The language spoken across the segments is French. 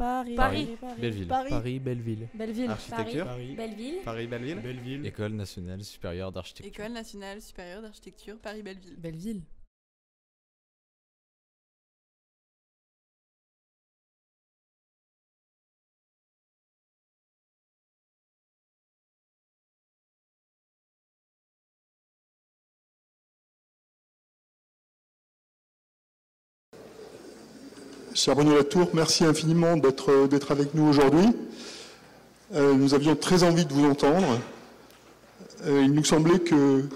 Paris. Belleville. Paris, Belleville. Belleville. Architecture. Paris. Belleville. Paris, Belleville. Belleville. École nationale supérieure d'architecture. École nationale supérieure d'architecture Paris-Belleville. Belleville. Cher Bruno Latour, merci infiniment d'être avec nous aujourd'hui. Nous avions très envie de vous entendre. Il nous semblait que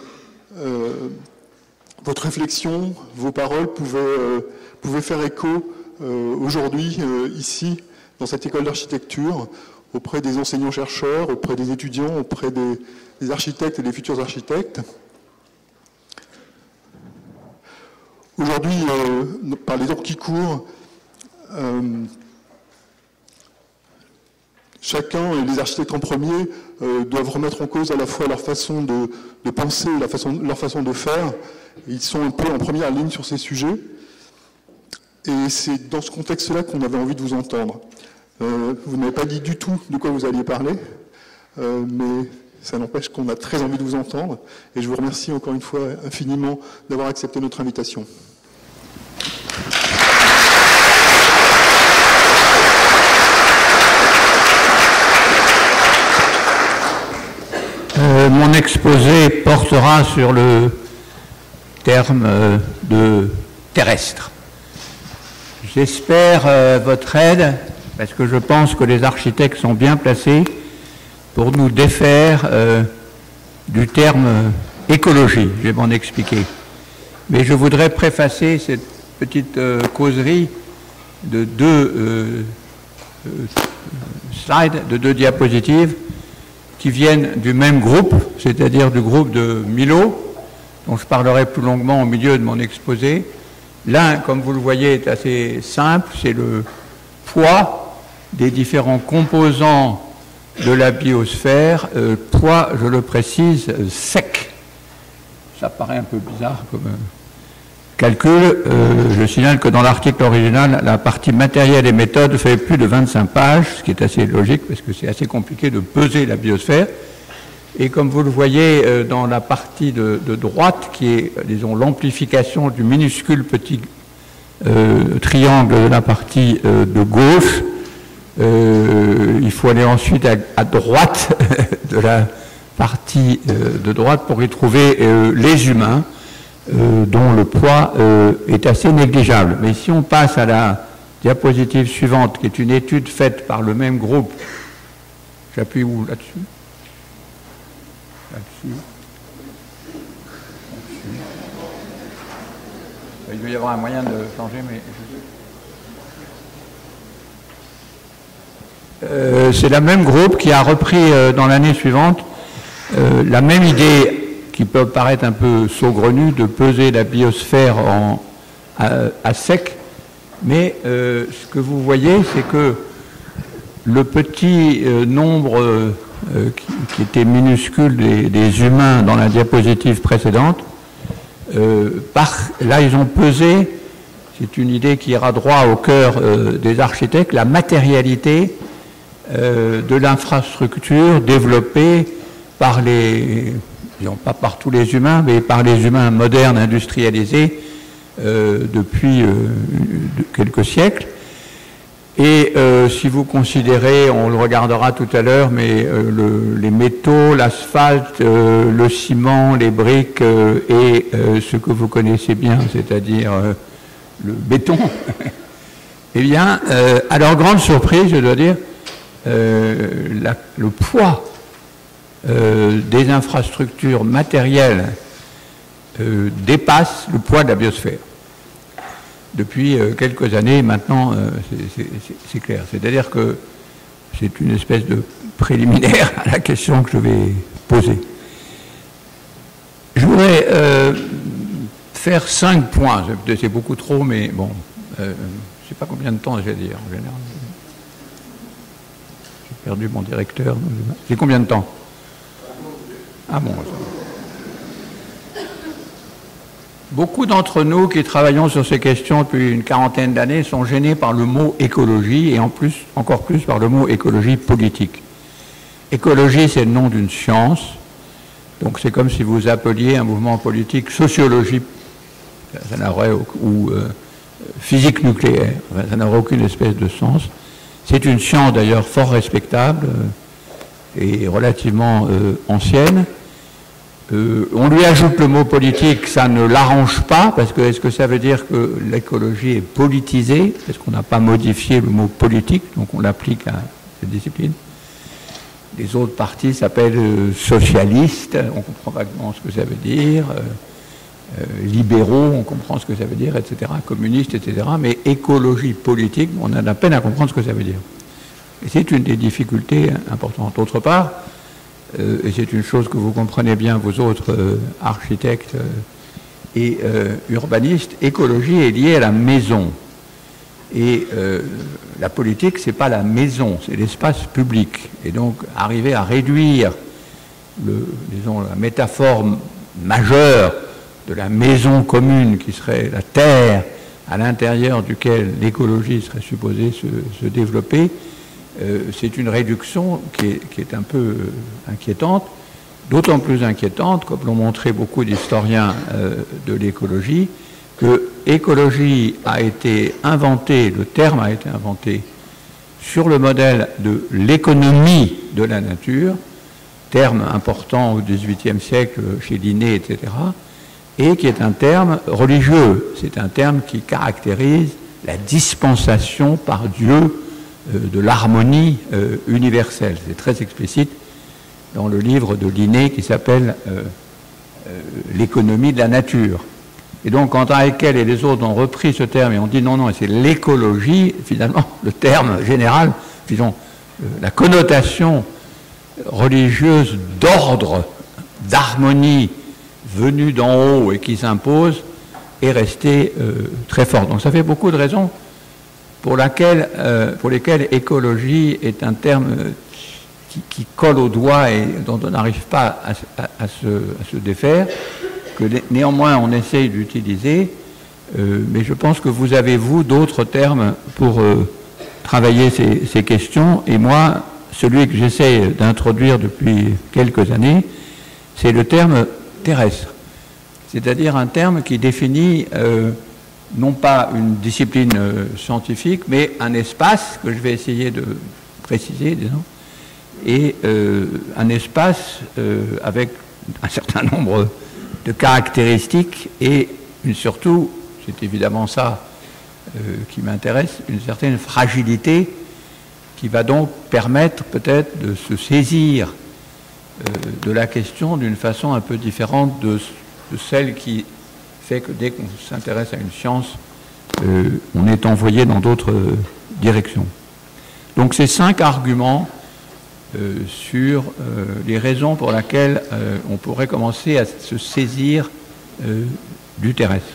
votre réflexion, vos paroles pouvaient faire écho aujourd'hui, ici, dans cette école d'architecture, auprès des enseignants-chercheurs, auprès des étudiants, auprès des architectes et des futurs architectes. Aujourd'hui, par les temps qui courent, chacun, et les architectes en premier, doivent remettre en cause à la fois leur façon de penser, leur façon de faire. Ils sont un peu en première ligne sur ces sujets. Et c'est dans ce contexte-là qu'on avait envie de vous entendre. Vous n'avez pas dit du tout de quoi vous alliez parler, mais ça n'empêche qu'on a très envie de vous entendre. Et je vous remercie encore une fois infiniment d'avoir accepté notre invitation. Mon exposé portera sur le terme de terrestre. J'espère votre aide, parce que je pense que les architectes sont bien placés pour nous défaire du terme écologie. Je vais m'en expliquer. Mais je voudrais préfacer cette petite causerie de deux slides, de deux diapositives, qui viennent du même groupe, c'est-à-dire du groupe de Milo, dont je parlerai plus longuement au milieu de mon exposé. L'un, comme vous le voyez, est assez simple, c'est le poids des différents composants de la biosphère, poids, je le précise, sec. Ça paraît un peu bizarre comme calcul. Je signale que dans l'article original, la partie matérielle et méthode fait plus de 25 pages, ce qui est assez logique parce que c'est assez compliqué de peser la biosphère. Et comme vous le voyez dans la partie de droite, qui est, disons, l'amplification du minuscule petit triangle de la partie de gauche, il faut aller ensuite à droite de la partie de droite pour y trouver les humains, dont le poids est assez négligeable. Mais si on passe à la diapositive suivante, qui est une étude faite par le même groupe, j'appuie où là-dessus? Là-dessus. Il doit y avoir un moyen de changer, mais... c'est le même groupe qui a repris dans l'année suivante la même idée qui peut paraître un peu saugrenue de peser la biosphère à sec, mais ce que vous voyez, c'est que le petit nombre qui était minuscule des humains dans la diapositive précédente, là ils ont pesé, c'est une idée qui ira droit au cœur des architectes, la matérialité de l'infrastructure développée par les, disons pas par tous les humains, mais par les humains modernes industrialisés depuis quelques siècles. Et si vous considérez, on le regardera tout à l'heure, mais les métaux, l'asphalte, le ciment, les briques et ce que vous connaissez bien, c'est-à-dire le béton, eh bien, à leur grande surprise, je dois dire, le poids des infrastructures matérielles dépasse le poids de la biosphère. Depuis quelques années, maintenant, c'est clair. C'est-à-dire que c'est une espèce de préliminaire à la question que je vais poser. Je voudrais faire 5 points. C'est beaucoup trop, mais bon, je ne sais pas combien de temps je vais dire en général. J'ai perdu mon directeur. C'est combien de temps? Ah bon, Beaucoup d'entre nous qui travaillons sur ces questions depuis une quarantaine d'années sont gênés par le mot écologie et encore plus par le mot écologie politique. Écologie, c'est le nom d'une science, donc c'est comme si vous appeliez un mouvement politique sociologie ou physique nucléaire, ça n'aurait aucune espèce de sens. C'est une science d'ailleurs fort respectable et relativement ancienne. On lui ajoute le mot politique, ça ne l'arrange pas, parce que est-ce que ça veut dire que l'écologie est politisée, parce qu'on n'a pas modifié le mot politique, donc on l'applique à cette discipline. Les autres partis s'appellent socialistes, on comprend vaguement ce que ça veut dire, libéraux, on comprend ce que ça veut dire, etc., communistes, etc., mais écologie politique, on a de la peine à comprendre ce que ça veut dire. Et c'est une des difficultés importantes. D'autre part, et c'est une chose que vous comprenez bien, vous autres architectes et urbanistes, écologie est liée à la maison. Et la politique, c'est pas la maison, c'est l'espace public. Et donc, arriver à réduire, disons, la métaphore majeure de la maison commune qui serait la terre à l'intérieur duquel l'écologie serait supposée se développer, c'est une réduction qui est un peu inquiétante, d'autant plus inquiétante, comme l'ont montré beaucoup d'historiens de l'écologie, que écologie a été inventée, le terme a été inventé sur le modèle de l'économie de la nature, terme important au XVIIIe siècle chez Linné, etc., et qui est un terme religieux. C'est un terme qui caractérise la dispensation par Dieu de l'harmonie universelle. C'est très explicite dans le livre de Linné qui s'appelle L'économie de la nature. Et donc, quand Haeckel et les autres ont repris ce terme et ont dit non, c'est l'écologie, finalement, le terme général, disons, la connotation religieuse d'ordre, d'harmonie venue d'en haut et qui s'impose, est restée très forte. Donc, ça fait beaucoup de raisons pour lesquelles écologie est un terme qui colle au doigt et dont on n'arrive pas à se défaire, que néanmoins on essaye d'utiliser, mais je pense que vous avez, vous, d'autres termes pour travailler ces questions, et moi, celui que j'essaie d'introduire depuis quelques années, c'est le terme terrestre, c'est-à-dire un terme qui définit non pas une discipline scientifique, mais un espace que je vais essayer de préciser, disons, et un espace avec un certain nombre de caractéristiques et surtout, c'est évidemment ça qui m'intéresse, une certaine fragilité qui va donc permettre peut-être de se saisir de la question d'une façon un peu différente de celle qui fait que dès qu'on s'intéresse à une science, on est envoyé dans d'autres directions. Donc ces 5 arguments sur les raisons pour lesquelles on pourrait commencer à se saisir du terrestre.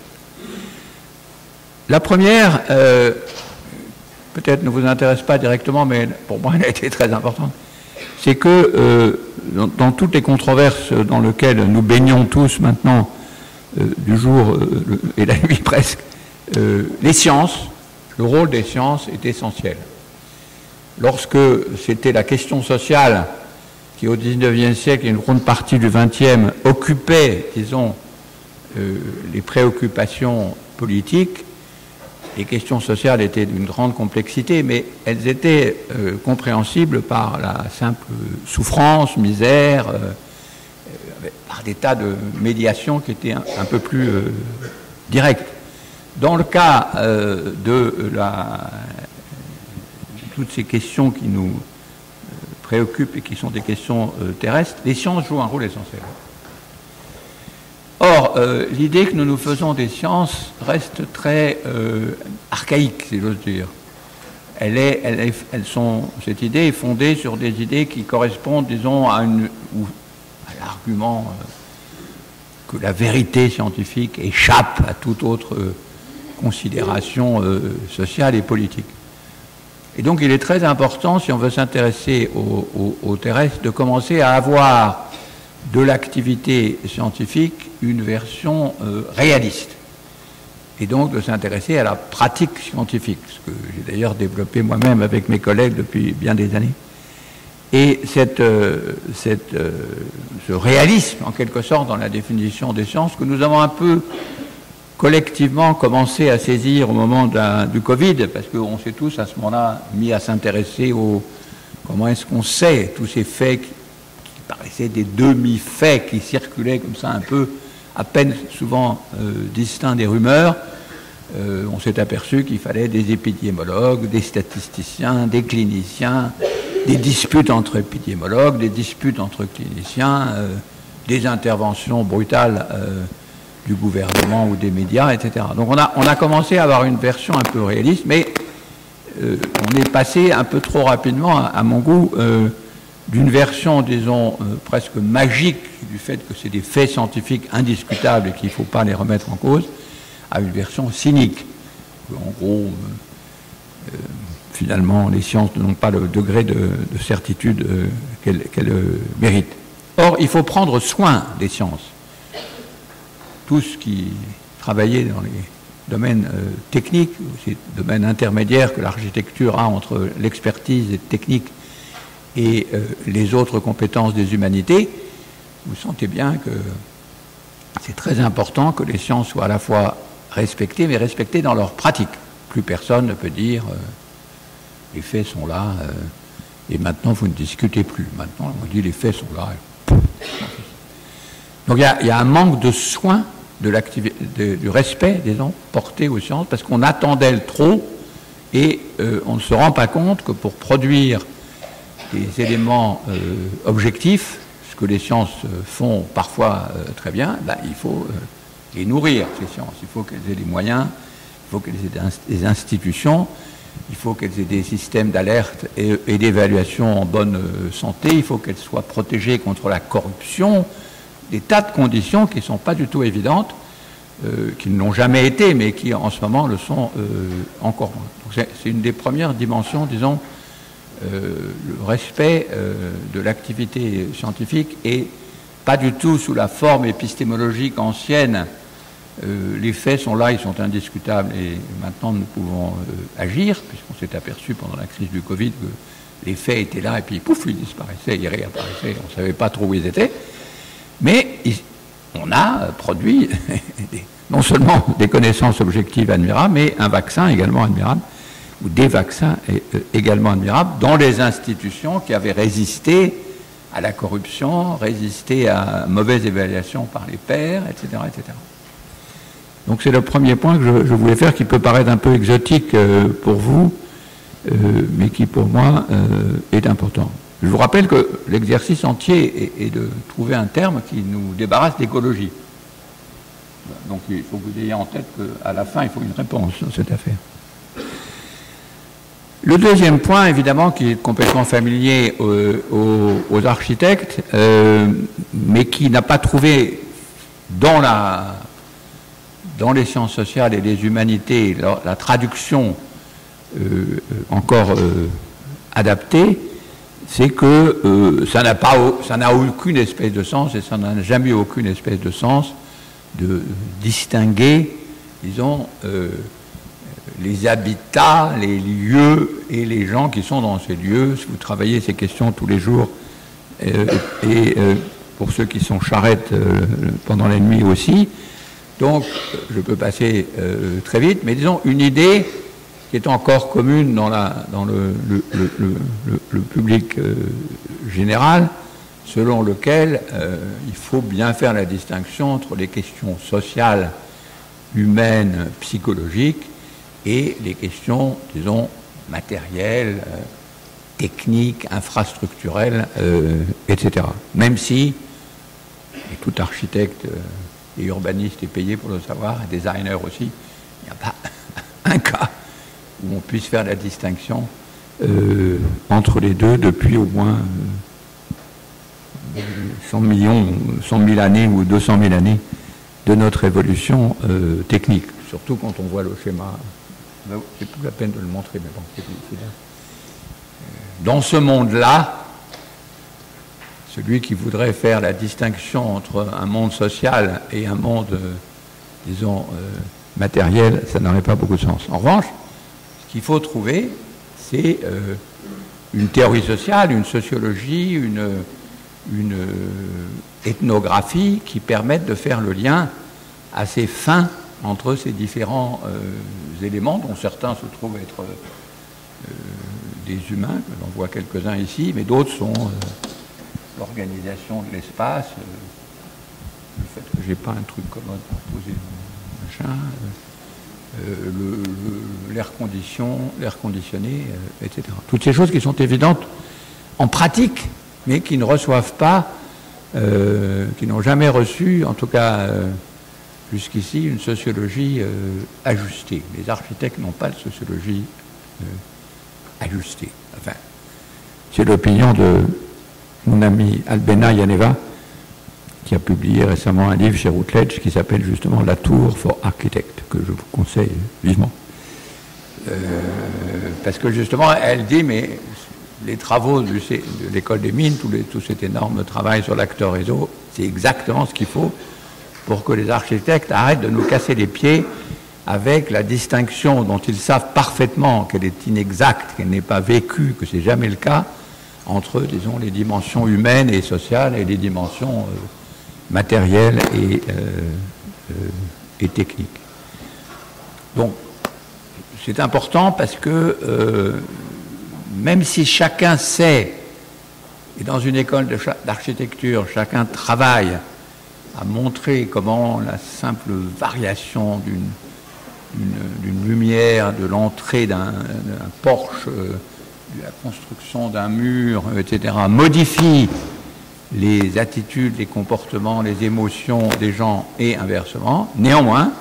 La première, peut-être ne vous intéresse pas directement, mais pour moi elle a été très importante, c'est que dans toutes les controverses dans lesquelles nous baignons tous maintenant, du jour et la nuit presque, les sciences, le rôle des sciences est essentiel. Lorsque c'était la question sociale qui, au XIXe siècle et une grande partie du XXe, occupait, disons, les préoccupations politiques, les questions sociales étaient d'une grande complexité, mais elles étaient compréhensibles par la simple souffrance, misère, par des tas de médiations qui étaient un peu plus directes. Dans le cas de toutes ces questions qui nous préoccupent et qui sont des questions terrestres, les sciences jouent un rôle essentiel. Or, l'idée que nous nous faisons des sciences reste très archaïque, si j'ose dire. Cette idée est fondée sur des idées qui correspondent, disons, à l'argument que la vérité scientifique échappe à toute autre considération sociale et politique. Et donc il est très important, si on veut s'intéresser au terrestre, de commencer à avoir de l'activité scientifique une version réaliste, et donc de s'intéresser à la pratique scientifique, ce que j'ai d'ailleurs développé moi-même avec mes collègues depuis bien des années. Et ce réalisme, en quelque sorte, dans la définition des sciences, que nous avons un peu collectivement commencé à saisir au moment du Covid, parce qu'on s'est tous à ce moment-là mis à s'intéresser au comment est-ce qu'on sait tous ces faits qui paraissaient des demi-faits qui circulaient comme ça un peu, à peine souvent distincts des rumeurs. On s'est aperçu qu'il fallait des épidémiologues, des statisticiens, des cliniciens, des disputes entre épidémiologues, des disputes entre cliniciens, des interventions brutales du gouvernement ou des médias, etc. Donc on a commencé à avoir une version un peu réaliste, mais on est passé un peu trop rapidement, à mon goût, d'une version, disons, presque magique, du fait que c'est des faits scientifiques indiscutables et qu'il ne faut pas les remettre en cause, à une version cynique. En gros, finalement, les sciences n'ont pas le degré de certitude qu'elles méritent. Or, il faut prendre soin des sciences. Tous qui travaillaient dans les domaines techniques, ces domaines intermédiaires que l'architecture a entre l'expertise technique et les autres compétences des humanités, vous sentez bien que c'est très important que les sciences soient à la fois respectées, mais respectées dans leur pratique. Plus personne ne peut dire les faits sont là et maintenant vous ne discutez plus. Maintenant on dit les faits sont là. Donc il y a un manque de soin du respect, disons, porté aux sciences, parce qu'on attendait le trop et on ne se rend pas compte que pour produire des éléments objectifs, ce que les sciences font parfois très bien, il faut les nourrir, ces sciences. Il faut qu'elles aient les moyens, il faut qu'elles aient des institutions, il faut qu'elles aient des systèmes d'alerte et d'évaluation en bonne santé, il faut qu'elles soient protégées contre la corruption, des tas de conditions qui ne sont pas du tout évidentes, qui ne l'ont jamais été, mais qui en ce moment le sont encore moins. C'est une des premières dimensions, disons, le respect de l'activité scientifique, et pas du tout sous la forme épistémologique ancienne. Les faits sont là, ils sont indiscutables, et maintenant nous pouvons agir, puisqu'on s'est aperçu pendant la crise du Covid que les faits étaient là, et puis pouf, ils disparaissaient, ils réapparaissaient, on ne savait pas trop où ils étaient. Mais on a produit non seulement des connaissances objectives admirables, mais un vaccin également admirable, ou des vaccins également admirables, dans les institutions qui avaient résisté à la corruption, résisté à mauvaise évaluation par les pairs, etc., etc. Donc c'est le premier point que je voulais faire, qui peut paraître un peu exotique pour vous, mais qui pour moi est important. Je vous rappelle que l'exercice entier est de trouver un terme qui nous débarrasse d'écologie. Donc il faut que vous ayez en tête qu'à la fin, il faut une réponse à cette affaire. Le deuxième point, évidemment, qui est complètement familier aux architectes, mais qui n'a pas trouvé dans les sciences sociales et les humanités la traduction encore adaptée, c'est que ça n'a aucune espèce de sens, et ça n'a jamais eu aucune espèce de sens de distinguer, disons, les habitats, les lieux et les gens qui sont dans ces lieux. Si vous travaillez ces questions tous les jours, et pour ceux qui sont charrettes pendant la nuit aussi. Donc, je peux passer très vite, mais disons une idée qui est encore commune dans le public général, selon lequel il faut bien faire la distinction entre les questions sociales, humaines, psychologiques, et les questions, disons, matérielles, techniques, infrastructurelles, etc. Même si, et tout architecte et urbaniste est payé pour le savoir, et designer aussi, il n'y a pas un cas où on puisse faire la distinction entre les deux depuis au moins 100 000 années ou 200 000 années de notre évolution technique. Surtout quand on voit le schéma. C'est plus la peine de le montrer, mais bon, c'est bien. Dans ce monde-là, celui qui voudrait faire la distinction entre un monde social et un monde, disons, matériel, ça n'aurait pas beaucoup de sens. En revanche, ce qu'il faut trouver, c'est une théorie sociale, une sociologie, une ethnographie qui permettent de faire le lien assez fin entre ces différents éléments, dont certains se trouvent être des humains, on en voit quelques-uns ici, mais d'autres sont l'organisation de l'espace, le fait que j'ai pas un truc commode pour poser machin, l'air conditionné, etc. Toutes ces choses qui sont évidentes en pratique, mais qui ne reçoivent pas, qui n'ont jamais reçu, en tout cas jusqu'ici, une sociologie ajustée. Les architectes n'ont pas de sociologie ajustée. Enfin, c'est l'opinion de mon ami Albena Yaneva, qui a publié récemment un livre chez Routledge qui s'appelle justement La Tour for Architect, que je vous conseille vivement. Parce que justement, elle dit, mais les travaux de l'école des mines, tout cet énorme travail sur l'acteur réseau, c'est exactement ce qu'il faut pour que les architectes arrêtent de nous casser les pieds avec la distinction dont ils savent parfaitement qu'elle est inexacte, qu'elle n'est pas vécue, que c'est jamais le cas, entre, disons, les dimensions humaines et sociales et les dimensions matérielles et techniques. Donc, c'est important parce que même si chacun sait, et dans une école d'architecture, chacun travaille à montrer comment la simple variation d'une lumière, de l'entrée d'un porche, de la construction d'un mur, etc., modifie les attitudes, les comportements, les émotions des gens et inversement. Néanmoins,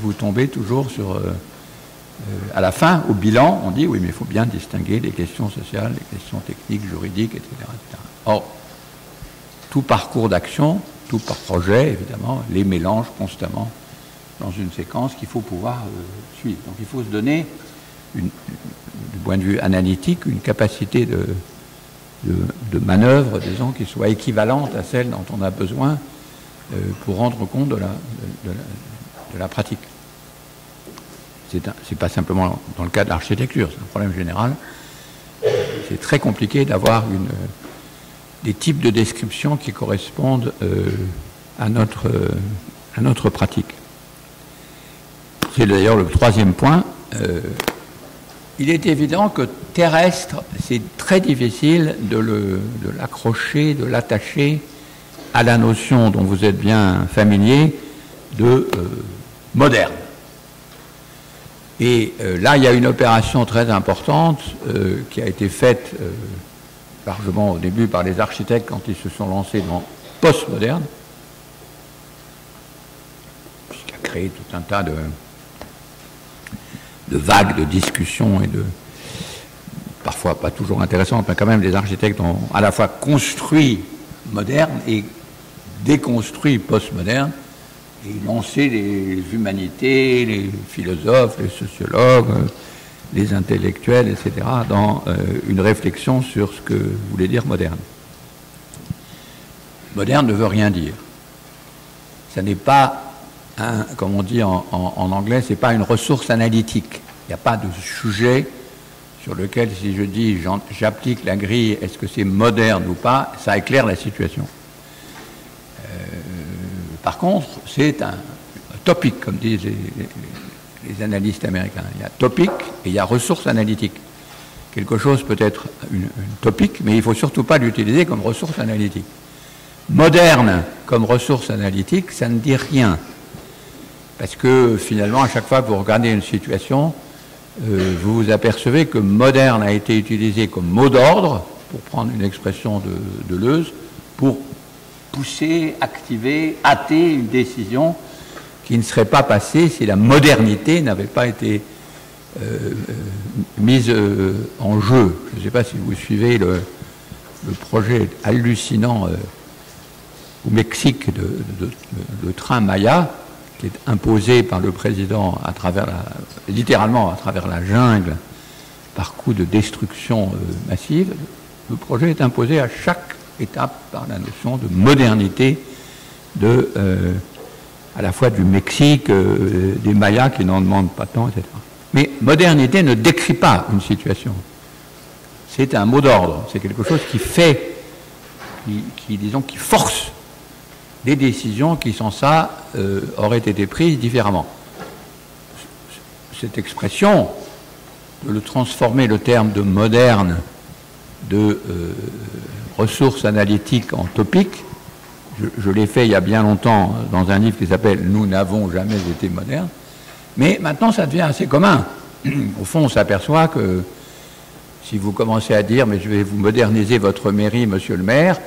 vous tombez toujours sur... à la fin, au bilan, on dit oui, mais il faut bien distinguer les questions sociales, les questions techniques, juridiques, etc. etc. Or, tout parcours d'action, tout par projet, évidemment, les mélange constamment dans une séquence qu'il faut pouvoir suivre. Donc il faut se donner, du point de vue analytique, une capacité de manœuvre, disons, qui soit équivalente à celle dont on a besoin pour rendre compte de la pratique. C'est pas simplement dans le cas de l'architecture, c'est un problème général. C'est très compliqué d'avoir des types de descriptions qui correspondent à notre pratique. C'est d'ailleurs le troisième point. Il est évident que terrestre, c'est très difficile de l'accrocher, de l'attacher à la notion dont vous êtes bien familier de moderne. Et là, il y a une opération très importante qui a été faite largement au début par les architectes quand ils se sont lancés dans postmoderne, qui a créé tout un tas de vagues de discussions et parfois pas toujours intéressantes, mais quand même les architectes ont à la fois construit moderne et déconstruit postmoderne, et lancé les humanités, les philosophes, les sociologues, les intellectuels, etc., dans une réflexion sur ce que voulait dire moderne. Moderne ne veut rien dire. Ça n'est pas, comme on dit en anglais, c'est pas une ressource analytique. Il n'y a pas de sujet sur lequel, si je dis j'applique la grille, est-ce que c'est moderne ou pas, ça éclaire la situation. Par contre, c'est un topic, comme disent les analystes américains. Il y a topic et il y a ressource analytique. Quelque chose peut être une topic, mais il ne faut surtout pas l'utiliser comme ressource analytique. Moderne comme ressource analytique, ça ne dit rien. Parce que finalement, à chaque fois que vous regardez une situation, vous vous apercevez que moderne a été utilisé comme mot d'ordre, pour prendre une expression de Deleuze, pour pousser, activer, hâter une décision qui ne serait pas passée si la modernité n'avait pas été mise en jeu. Je ne sais pas si vous suivez le projet hallucinant au Mexique de train Maya, qui est imposé par le président littéralement à travers la jungle par coup de destruction massive. Le projet est imposé à chaque étape par la notion de modernité à la fois du Mexique, des Mayas qui n'en demandent pas tant, etc. Mais modernité ne décrit pas une situation. C'est un mot d'ordre, c'est quelque chose qui fait, qui force des décisions qui, sans ça, auraient été prises différemment. Cette expression, de le transformer le terme de moderne, de ressources analytiques en topiques, je l'ai fait il y a bien longtemps dans un livre qui s'appelle « Nous n'avons jamais été modernes », mais maintenant ça devient assez commun. Au fond, on s'aperçoit que si vous commencez à dire « mais je vais vous moderniser votre mairie, monsieur le maire »,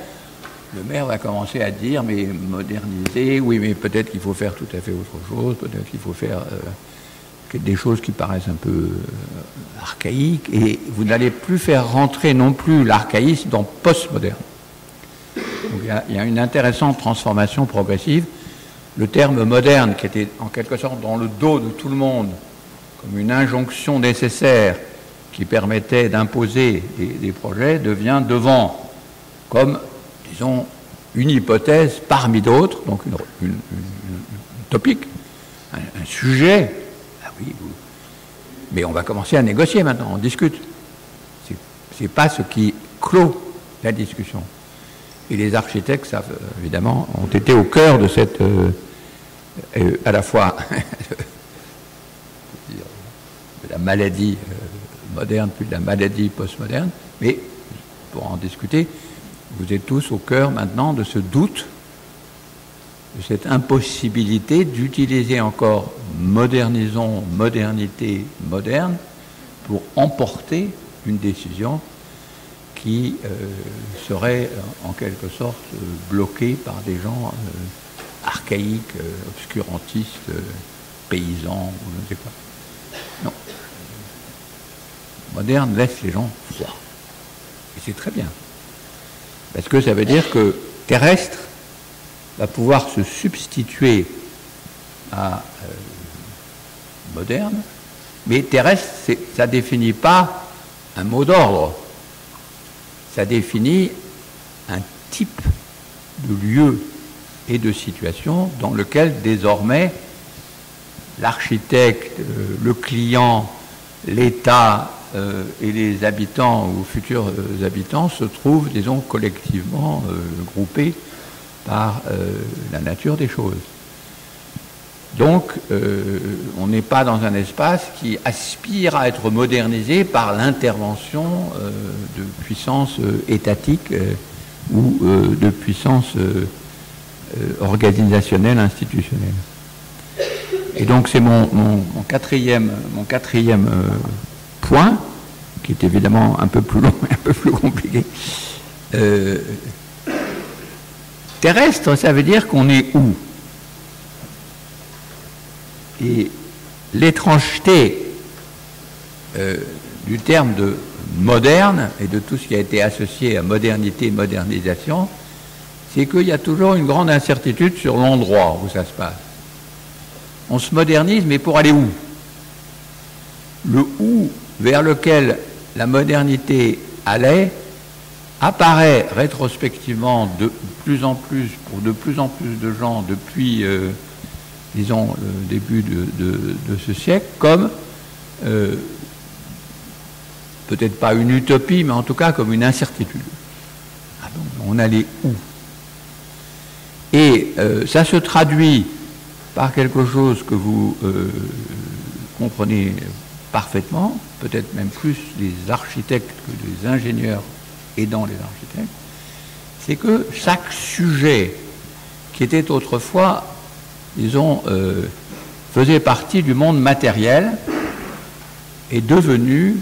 va commencer à dire « mais moderniser, oui, mais peut-être qu'il faut faire tout à fait autre chose, peut-être qu'il faut faire des choses qui paraissent un peu archaïques », et vous n'allez plus faire rentrer non plus l'archaïsme dans « postmoderne ». Donc, il y a une intéressante transformation progressive. Le terme moderne, qui était en quelque sorte dans le dos de tout le monde, comme une injonction nécessaire qui permettait d'imposer des projets, devient devant comme, disons, une hypothèse parmi d'autres, donc une topique, un sujet. Ah oui, mais on va commencer à négocier maintenant, on discute. C'est pas ce qui clôt la discussion. Et les architectes, ça, évidemment, ont été au cœur de cette, à la fois, de la maladie moderne, puis de la maladie postmoderne, mais pour en discuter, vous êtes tous au cœur maintenant de ce doute, de cette impossibilité d'utiliser encore modernisons, modernité moderne, pour emporter une décision qui serait en quelque sorte bloqué par des gens archaïques, obscurantistes, paysans, ou je ne sais quoi. Non. Moderne laisse les gens froids. Et c'est très bien. Parce que ça veut dire que terrestre va pouvoir se substituer à moderne, mais terrestre, ça ne définit pas un mot d'ordre. Ça définit un type de lieu et de situation dans lequel désormais l'architecte, le client, l'État et les habitants ou futurs habitants se trouvent, disons, collectivement groupés par la nature des choses. Donc, on n'est pas dans un espace qui aspire à être modernisé par l'intervention de puissances étatiques ou de puissances organisationnelles, institutionnelles. Et donc, c'est mon quatrième point, qui est évidemment un peu plus long et un peu plus compliqué. Terrestre, ça veut dire qu'on est où ? Et l'étrangeté du terme de moderne et de tout ce qui a été associé à modernité et modernisation, c'est qu'il y a toujours une grande incertitude sur l'endroit où ça se passe. On se modernise, mais pour aller où ? Le où vers lequel la modernité allait apparaît rétrospectivement de plus en plus, pour de plus en plus de gens depuis... disons, le début de ce siècle, comme, peut-être pas une utopie, mais en tout cas comme une incertitude. Ah donc, on allait où ? Et ça se traduit par quelque chose que vous comprenez parfaitement, peut-être même plus les architectes que les ingénieurs aidant les architectes, c'est que chaque sujet qui était autrefois disons, faisait partie du monde matériel, est devenu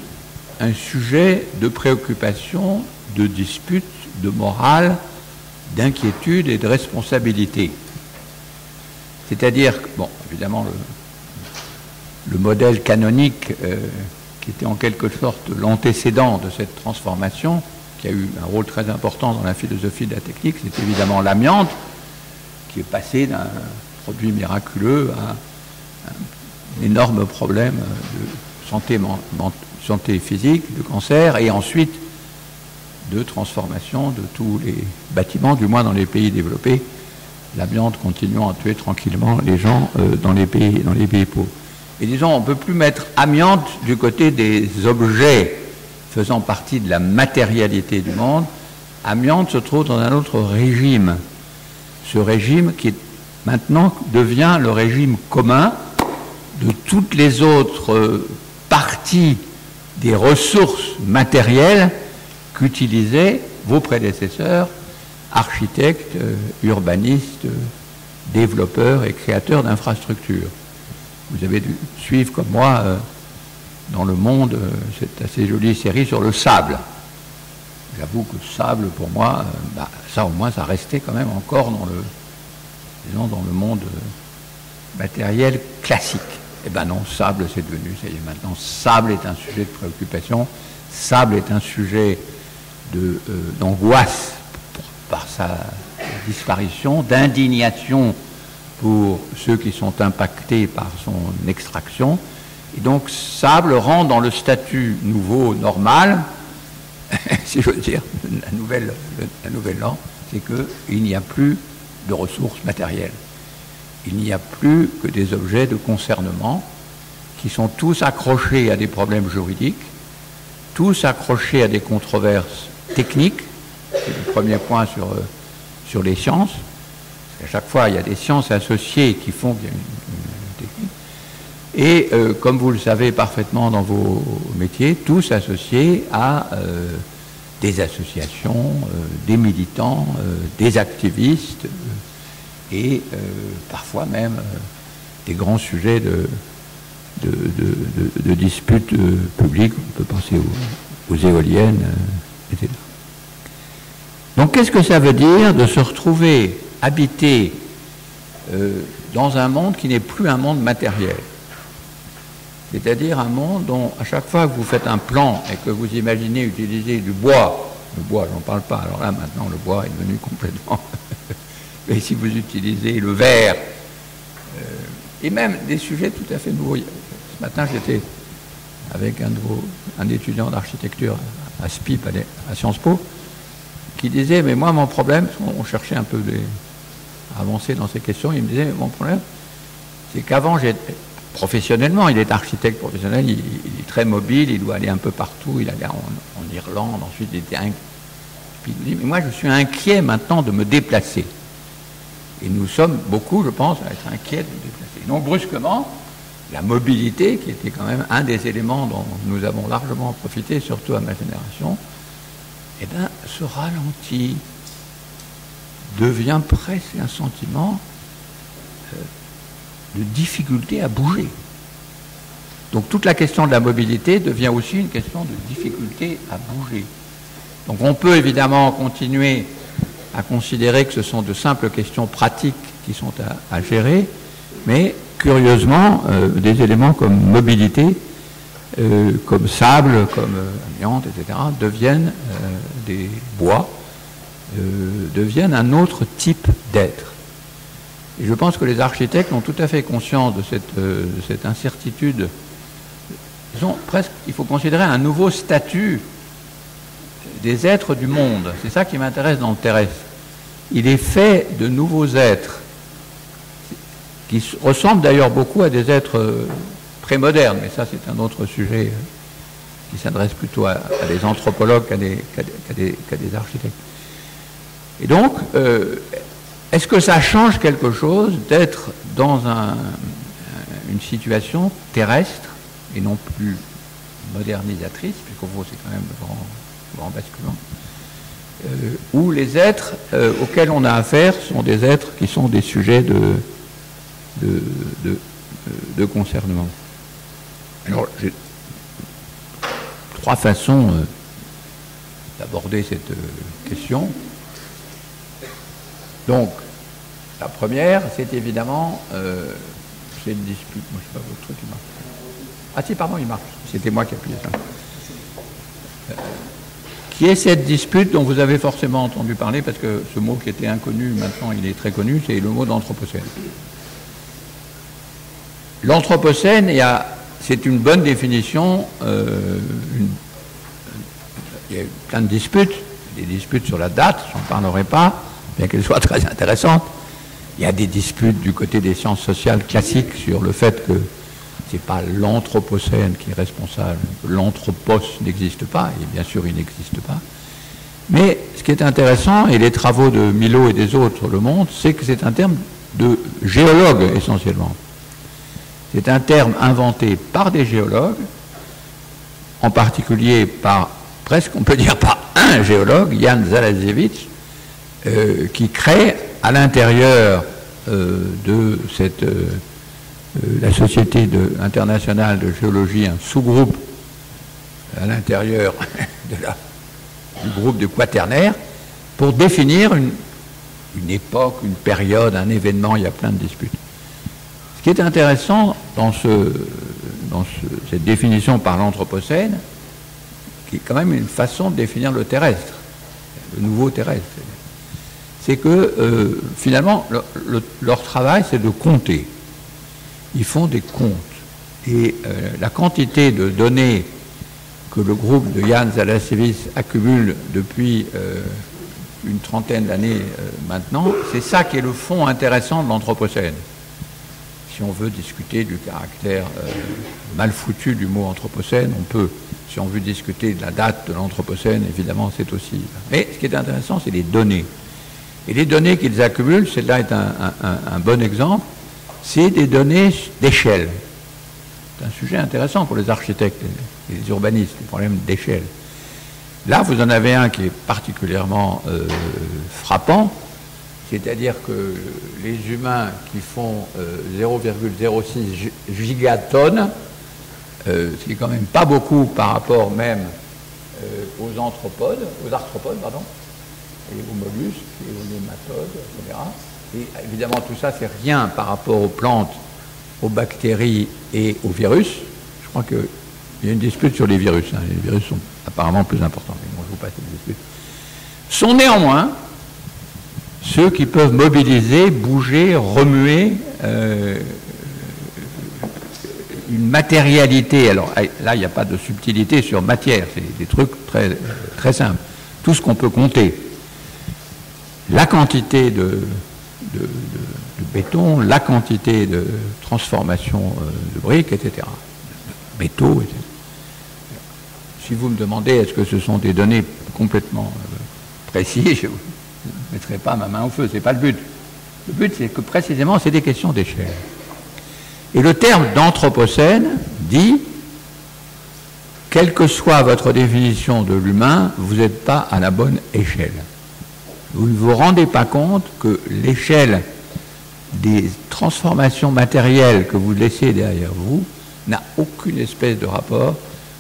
un sujet de préoccupation, de dispute, de morale, d'inquiétude et de responsabilité. C'est-à-dire, bon, évidemment, le modèle canonique, qui était en quelque sorte l'antécédent de cette transformation, qui a eu un rôle très important dans la philosophie de la technique, c'est évidemment l'amiante, qui est passé d'un produit miraculeux à un énorme problème de santé physique, de cancer, et ensuite de transformation de tous les bâtiments, du moins dans les pays développés, l'amiante continuant à tuer tranquillement les gens dans les pays pauvres. Et disons, on ne peut plus mettre amiante du côté des objets faisant partie de la matérialité du monde. Amiante se trouve dans un autre régime. Ce régime qui maintenant devient le régime commun de toutes les autres parties des ressources matérielles qu'utilisaient vos prédécesseurs, architectes, urbanistes, développeurs et créateurs d'infrastructures. Vous avez dû suivre comme moi dans Le Monde cette assez jolie série sur le sable. J'avoue que le sable, pour moi, ça au moins, ça restait quand même encore dans le monde matériel classique. Eh ben non, sable, c'est devenu, ça y est, maintenant, sable est un sujet de préoccupation, sable est un sujet d'angoisse par sa disparition, d'indignation pour ceux qui sont impactés par son extraction. Et donc, sable rend dans le statut nouveau normal, si je veux dire, la nouvelle norme, c'est qu'il n'y a plus de ressources matérielles. Il n'y a plus que des objets de concernement qui sont tous accrochés à des problèmes juridiques, tous accrochés à des controverses techniques. C'est le premier point sur les sciences. Parce qu'à chaque fois, il y a des sciences associées qui font qu'il y a une technique. Et comme vous le savez parfaitement dans vos métiers, tous associés à des associations, des militants, des activistes, et parfois même des grands sujets de disputes publiques. On peut penser aux éoliennes, etc. Donc qu'est-ce que ça veut dire de se retrouver habité dans un monde qui n'est plus un monde matériel? C'est-à-dire un monde dont, à chaque fois que vous faites un plan et que vous imaginez utiliser du bois, le bois, j'en parle pas, alors là maintenant le bois est devenu complètement... Mais si vous utilisez le verre, et même des sujets tout à fait nouveaux. Ce matin, j'étais avec un étudiant d'architecture à SPIP, à Sciences Po, qui disait, mais moi, mon problème, on cherchait un peu à avancer dans ces questions, il me disait, mon problème, c'est qu'avant, professionnellement, il est architecte professionnel, il est très mobile, il doit aller un peu partout, il allait en Irlande, ensuite il était puis il me dit, mais moi, je suis inquiet maintenant de me déplacer. Et nous sommes beaucoup, je pense, à être inquiets de nous déplacer. Donc, brusquement, la mobilité, qui était quand même un des éléments dont nous avons largement profité, surtout à ma génération, eh bien, se ralentit, devient presque un sentiment de difficulté à bouger. Donc, toute la question de la mobilité devient aussi une question de difficulté à bouger. Donc, on peut évidemment continuer à considérer que ce sont de simples questions pratiques qui sont à gérer, mais curieusement, des éléments comme mobilité, comme sable, comme amiante, etc., deviennent des bois, deviennent un autre type d'être. Et je pense que les architectes ont tout à fait conscience de cette incertitude. Il faut considérer un nouveau statut des êtres du monde. C'est ça qui m'intéresse dans le terrestre. Il est fait de nouveaux êtres qui ressemblent d'ailleurs beaucoup à des êtres prémodernes, mais ça c'est un autre sujet qui s'adresse plutôt à des anthropologues qu'à des architectes. Et donc, est-ce que ça change quelque chose d'être dans une situation terrestre et non plus modernisatrice, puisqu'au fond c'est quand même le grand basculement, où les êtres auxquels on a affaire sont des êtres qui sont des sujets de concernement. Alors, j'ai trois façons d'aborder cette question. Donc, la première, c'est évidemment, c'est une dispute. Moi, je ne sais pas, votre truc, il marche. Ah si, pardon, il marche. C'était moi qui appuyais ça. Qui est cette dispute dont vous avez forcément entendu parler, parce que ce mot qui était inconnu, maintenant il est très connu, c'est le mot d'anthropocène. L'anthropocène, c'est une bonne définition, il y a eu plein de disputes, des disputes sur la date, j'en parlerai pas, bien qu'elle soit très intéressante. Il y a des disputes du côté des sciences sociales classiques sur le fait que ce n'est pas l'anthropocène qui est responsable, que l'anthropos n'existe pas, et bien sûr il n'existe pas. Mais ce qui est intéressant, et les travaux de Milo et des autres le montrent, c'est que c'est un terme de géologue essentiellement. C'est un terme inventé par des géologues, en particulier par, presque on peut dire par un géologue, Jan Zalasiewicz, qui crée à l'intérieur de cette, la Société internationale de géologie un sous-groupe à l'intérieur du groupe du Quaternaire pour définir une époque, une période, un événement. Il y a plein de disputes. Ce qui est intéressant dans cette définition par l'Anthropocène, qui est quand même une façon de définir le terrestre, le nouveau terrestre, c'est que finalement leur travail c'est de compter. Ils font des comptes et la quantité de données que le groupe de Jan Zalasiewicz accumule depuis une trentaine d'années maintenant, c'est ça qui est le fond intéressant de l'Anthropocène. Si on veut discuter du caractère mal foutu du mot Anthropocène, on peut. Si on veut discuter de la date de l'Anthropocène, évidemment, c'est aussi. Mais ce qui est intéressant, c'est les données. Et les données qu'ils accumulent, celle-là est un bon exemple, c'est des données d'échelle. C'est un sujet intéressant pour les architectes et les urbanistes, les problèmes d'échelle. Là, vous en avez un qui est particulièrement frappant, c'est-à-dire que les humains qui font 0,06 gigatonnes, ce qui est quand même pas beaucoup par rapport même aux arthropodes, pardon, et aux mollusques, et aux nématodes, etc. Et évidemment, tout ça, c'est rien par rapport aux plantes, aux bactéries et aux virus. Je crois qu'il y a une dispute sur les virus. Hein. Les virus sont apparemment plus importants. Mais bon, je vous passe cette dispute. Sont néanmoins ceux qui peuvent mobiliser, bouger, remuer une matérialité. Alors là, il n'y a pas de subtilité sur matière. C'est des trucs très, très simples. Tout ce qu'on peut compter. La quantité de béton, la quantité de transformation de briques, etc. Métaux, etc. Si vous me demandez est-ce que ce sont des données complètement précises, je ne mettrai pas ma main au feu, ce n'est pas le but. Le but, c'est que précisément, c'est des questions d'échelle. Et le terme d'anthropocène dit, quelle que soit votre définition de l'humain, vous n'êtes pas à la bonne échelle. Vous ne vous rendez pas compte que l'échelle des transformations matérielles que vous laissez derrière vous n'a aucune espèce de rapport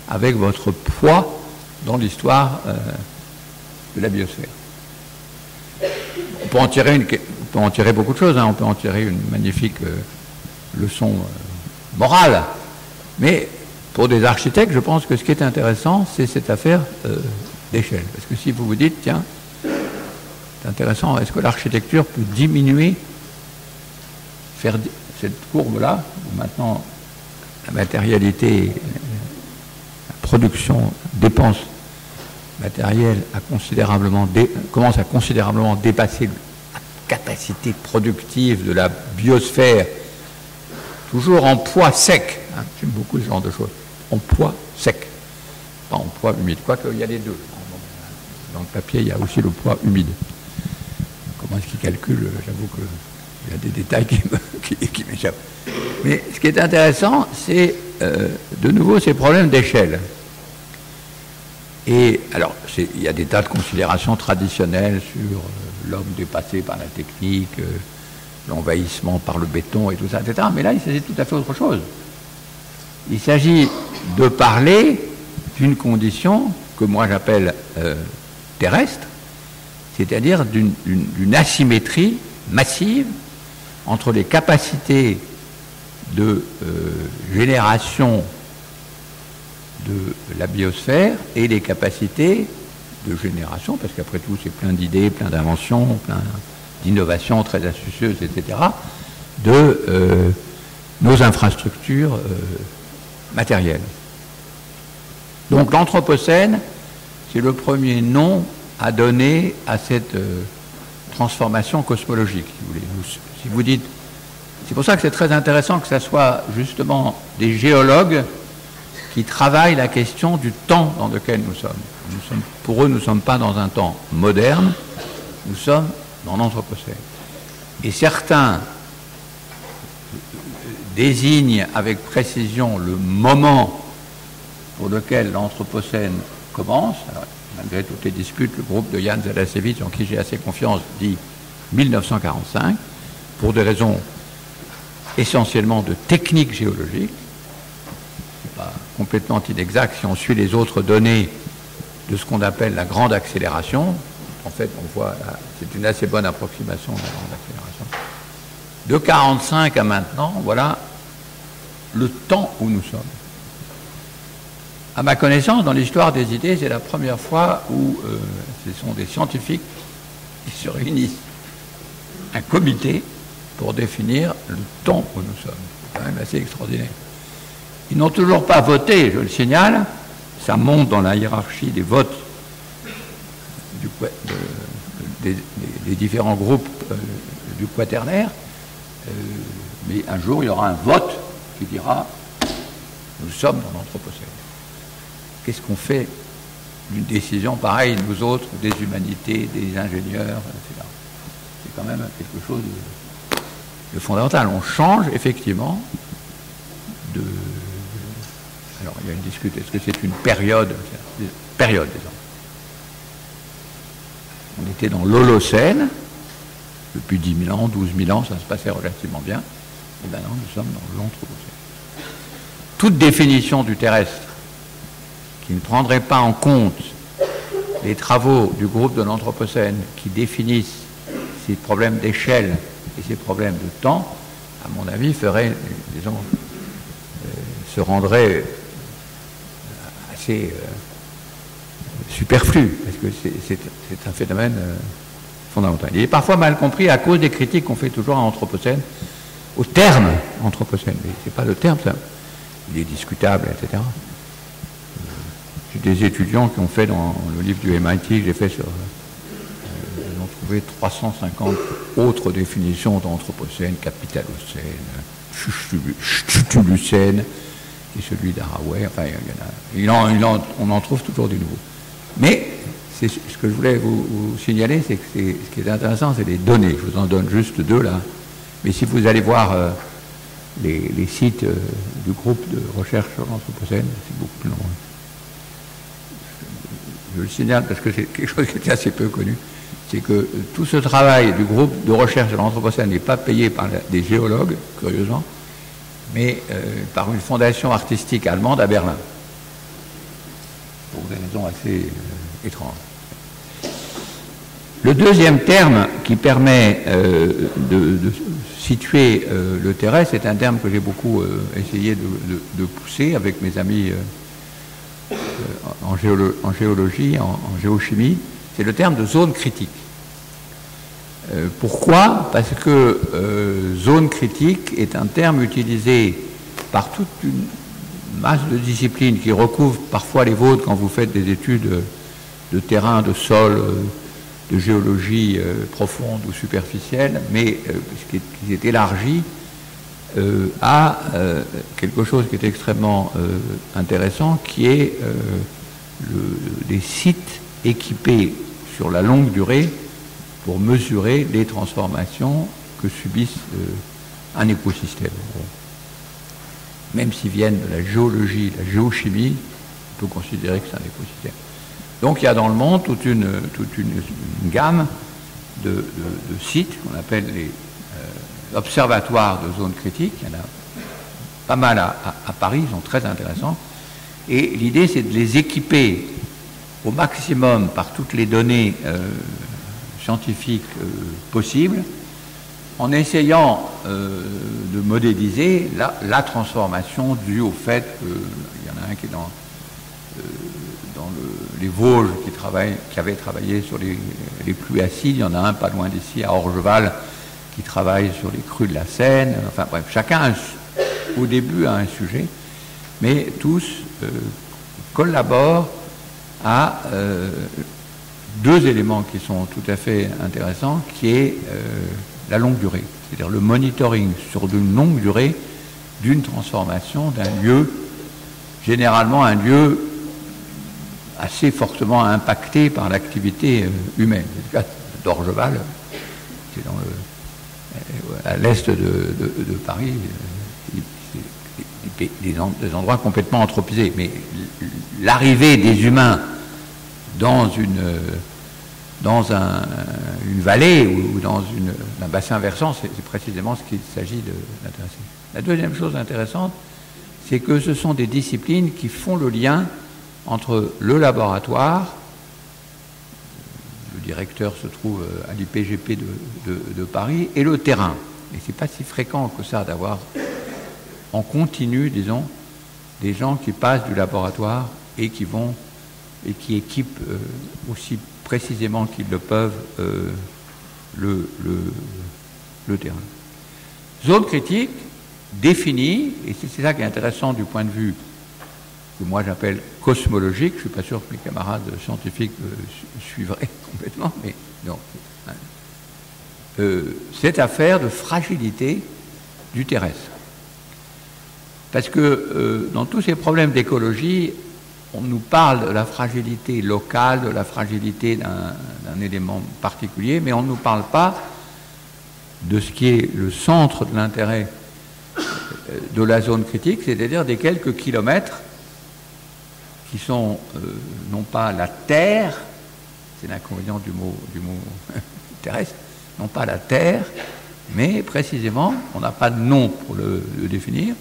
avec votre poids dans l'histoire de la biosphère. On peut en tirer beaucoup de choses, hein. On peut en tirer une magnifique leçon morale, mais pour des architectes, je pense que ce qui est intéressant, c'est cette affaire d'échelle. Parce que si vous vous dites, tiens, c'est intéressant, est-ce que l'architecture peut diminuer, faire cette courbe-là, où maintenant la matérialité, la production, dépense matérielle commence à considérablement dépasser la capacité productive de la biosphère, toujours en poids sec, hein, j'aime beaucoup ce genre de choses, en poids sec, pas en poids humide, quoique il y a les deux. Dans le papier, il y a aussi le poids humide. Comment est-ce qu'il calcule? J'avoue qu'il y a des détails qui m'échappent. Mais ce qui est intéressant, c'est de nouveau ces problèmes d'échelle. Et alors, il y a des tas de considérations traditionnelles sur l'homme dépassé par la technique, l'envahissement par le béton et tout ça, etc. Mais là, il s'agit tout à fait autre chose. Il s'agit de parler d'une condition que moi j'appelle terrestre, c'est-à-dire d'une asymétrie massive entre les capacités de génération de la biosphère et les capacités de génération, parce qu'après tout c'est plein d'idées, plein d'inventions, plein d'innovations très astucieuses, etc., de nos infrastructures matérielles. Donc l'Anthropocène, c'est le premier nom a donné à cette transformation cosmologique, si vous voulez. Si vous dites, c'est pour ça que c'est très intéressant que ce soit justement des géologues qui travaillent la question du temps dans lequel nous sommes. Pour eux, nous ne sommes pas dans un temps moderne, nous sommes dans l'Anthropocène. Et certains désignent avec précision le moment pour lequel l'Anthropocène commence. Alors, malgré toutes les disputes, le groupe de Jan Zalasiewicz, en qui j'ai assez confiance, dit 1945, pour des raisons essentiellement de technique géologique. C'est pas complètement inexact si on suit les autres données de ce qu'on appelle la grande accélération. En fait, on voit, c'est une assez bonne approximation de la grande accélération. De 1945 à maintenant, voilà le temps où nous sommes. À ma connaissance, dans l'histoire des idées, c'est la première fois où ce sont des scientifiques qui se réunissent, un comité, pour définir le temps où nous sommes. C'est quand même assez extraordinaire. Ils n'ont toujours pas voté, je le signale, ça monte dans la hiérarchie des votes des différents groupes du quaternaire, mais un jour il y aura un vote qui dira nous sommes dans l'Anthropocène. Qu'est-ce qu'on fait d'une décision pareille, nous autres, des humanités, des ingénieurs, etc. C'est quand même quelque chose de fondamental. On change effectivement de... Alors il y a une discussion, est-ce que c'est une période, disons. On était dans l'Holocène, depuis 10 000 ans, 12 000 ans, ça se passait relativement bien. Et maintenant, nous sommes dans l'Anthropocène. Toute définition du terrestre qui ne prendrait pas en compte les travaux du groupe de l'Anthropocène qui définissent ces problèmes d'échelle et ces problèmes de temps, à mon avis, ferait, disons, se rendrait assez superflu, parce que c'est un phénomène fondamental. Il est parfois mal compris à cause des critiques qu'on fait toujours à l'Anthropocène, au terme Anthropocène, mais c'est pas le terme, ça. Il est discutable, etc. J'ai des étudiants qui ont fait dans le livre du MIT que j'ai fait sur... ils ont trouvé 350 autres définitions d'Anthropocène, Capitalocène, Chutulucène, qui est celui d'Haraway, enfin, on en trouve toujours du nouveau. Mais ce que je voulais vous signaler, c'est que ce qui est intéressant, c'est les données. Je vous en donne juste deux là. Mais si vous allez voir les sites du groupe de recherche sur l'Anthropocène, c'est beaucoup plus long. Je le signale parce que c'est quelque chose qui est assez peu connu. C'est que tout ce travail du groupe de recherche sur l'Anthropocène n'est pas payé par des géologues, curieusement, mais par une fondation artistique allemande à Berlin. Pour des raisons assez étranges. Le deuxième terme qui permet de situer le terrestre, c'est un terme que j'ai beaucoup essayé de pousser avec mes amis en géologie, en géochimie, c'est le terme de zone critique. Pourquoi? Parce que zone critique est un terme utilisé par toute une masse de disciplines qui recouvrent parfois les vôtres quand vous faites des études de terrain, de sol, de géologie profonde ou superficielle, mais qui est élargi à quelque chose qui est extrêmement intéressant, qui est des sites équipés sur la longue durée pour mesurer les transformations que subissent un écosystème. Même s'ils viennent de la géologie, la géochimie, on peut considérer que c'est un écosystème. Donc il y a dans le monde toute une gamme de sites qu'on appelle les observatoires de zones critiques. Il y en a pas mal à Paris, ils sont très intéressants. Et l'idée, c'est de les équiper au maximum par toutes les données scientifiques possibles, en essayant de modéliser la transformation due au fait qu'il y en a un qui est dans les Vosges qui avait travaillé sur les pluies acides, il y en a un pas loin d'ici à Orgeval qui travaille sur les crues de la Seine, enfin bref, chacun au début a un sujet, mais tous collaborent à deux éléments qui sont tout à fait intéressants, qui est la longue durée, c'est-à-dire le monitoring sur une longue durée d'une transformation d'un lieu, généralement un lieu assez fortement impacté par l'activité humaine. C'est le cas d'Orgeval, c'est à l'est de Paris, des endroits complètement anthropisés. Mais l'arrivée des humains dans une vallée ou dans un bassin versant, c'est précisément ce qu'il s'agit d'intéresser. La deuxième chose intéressante, c'est que ce sont des disciplines qui font le lien entre le laboratoire, le directeur se trouve à l'IPGP de Paris, et le terrain. Et ce n'est pas si fréquent que ça d'avoir en continu, disons, des gens qui passent du laboratoire et qui vont et qui équipent aussi précisément qu'ils le peuvent le terrain. Zone critique définie, et c'est ça qui est intéressant du point de vue que moi j'appelle cosmologique, je ne suis pas sûr que mes camarades scientifiques suivraient complètement, mais non. Cette affaire de fragilité du terrestre. Parce que dans tous ces problèmes d'écologie, on nous parle de la fragilité locale, de la fragilité d'un élément particulier, mais on ne nous parle pas de ce qui est le centre de l'intérêt de la zone critique, c'est-à-dire des quelques kilomètres qui sont non pas la Terre, c'est l'inconvénient du mot terrestre, non pas la Terre, mais précisément, on n'a pas de nom pour le définir,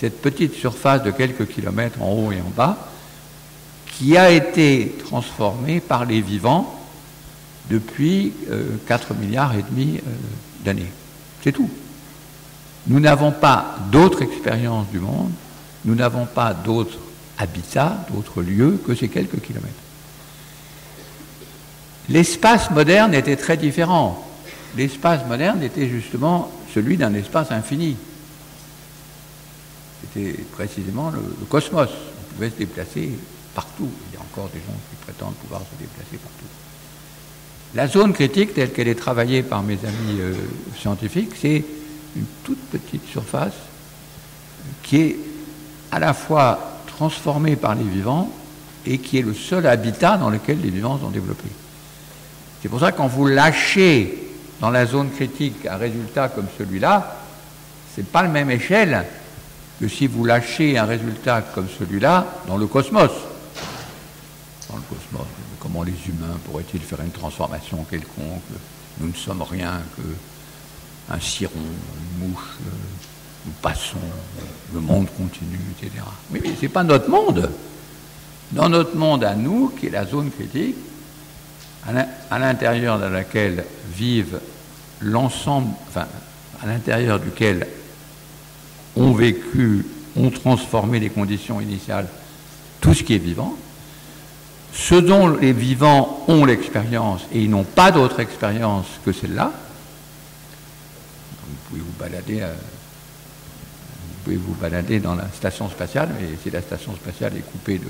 cette petite surface de quelques kilomètres en haut et en bas, qui a été transformée par les vivants depuis 4,5 milliards d'années. C'est tout. Nous n'avons pas d'autre expérience du monde, nous n'avons pas d'autres habitats, d'autres lieux que ces quelques kilomètres. L'espace moderne était très différent. L'espace moderne était justement celui d'un espace infini. C'était précisément le cosmos. On pouvait se déplacer partout. Il y a encore des gens qui prétendent pouvoir se déplacer partout. La zone critique, telle qu'elle est travaillée par mes amis scientifiques, c'est une toute petite surface qui est à la fois transformée par les vivants et qui est le seul habitat dans lequel les vivants sont développés. C'est pour ça que quand vous lâchez dans la zone critique un résultat comme celui-là, ce n'est pas la même échelle que si vous lâchez un résultat comme celui-là dans le cosmos. Dans le cosmos, comment les humains pourraient-ils faire une transformation quelconque? Nous ne sommes rien qu'un ciron, une mouche, nous passons, le monde continue, etc. Oui, mais ce n'est pas notre monde. Dans notre monde à nous, qui est la zone critique, à l'intérieur de laquelle vivent l'ensemble, enfin, à l'intérieur duquel ont vécu, ont transformé les conditions initiales, tout ce qui est vivant, ce dont les vivants ont l'expérience, et ils n'ont pas d'autre expérience que celle-là. Vous pouvez vous balader dans la station spatiale, mais si la station spatiale est coupée de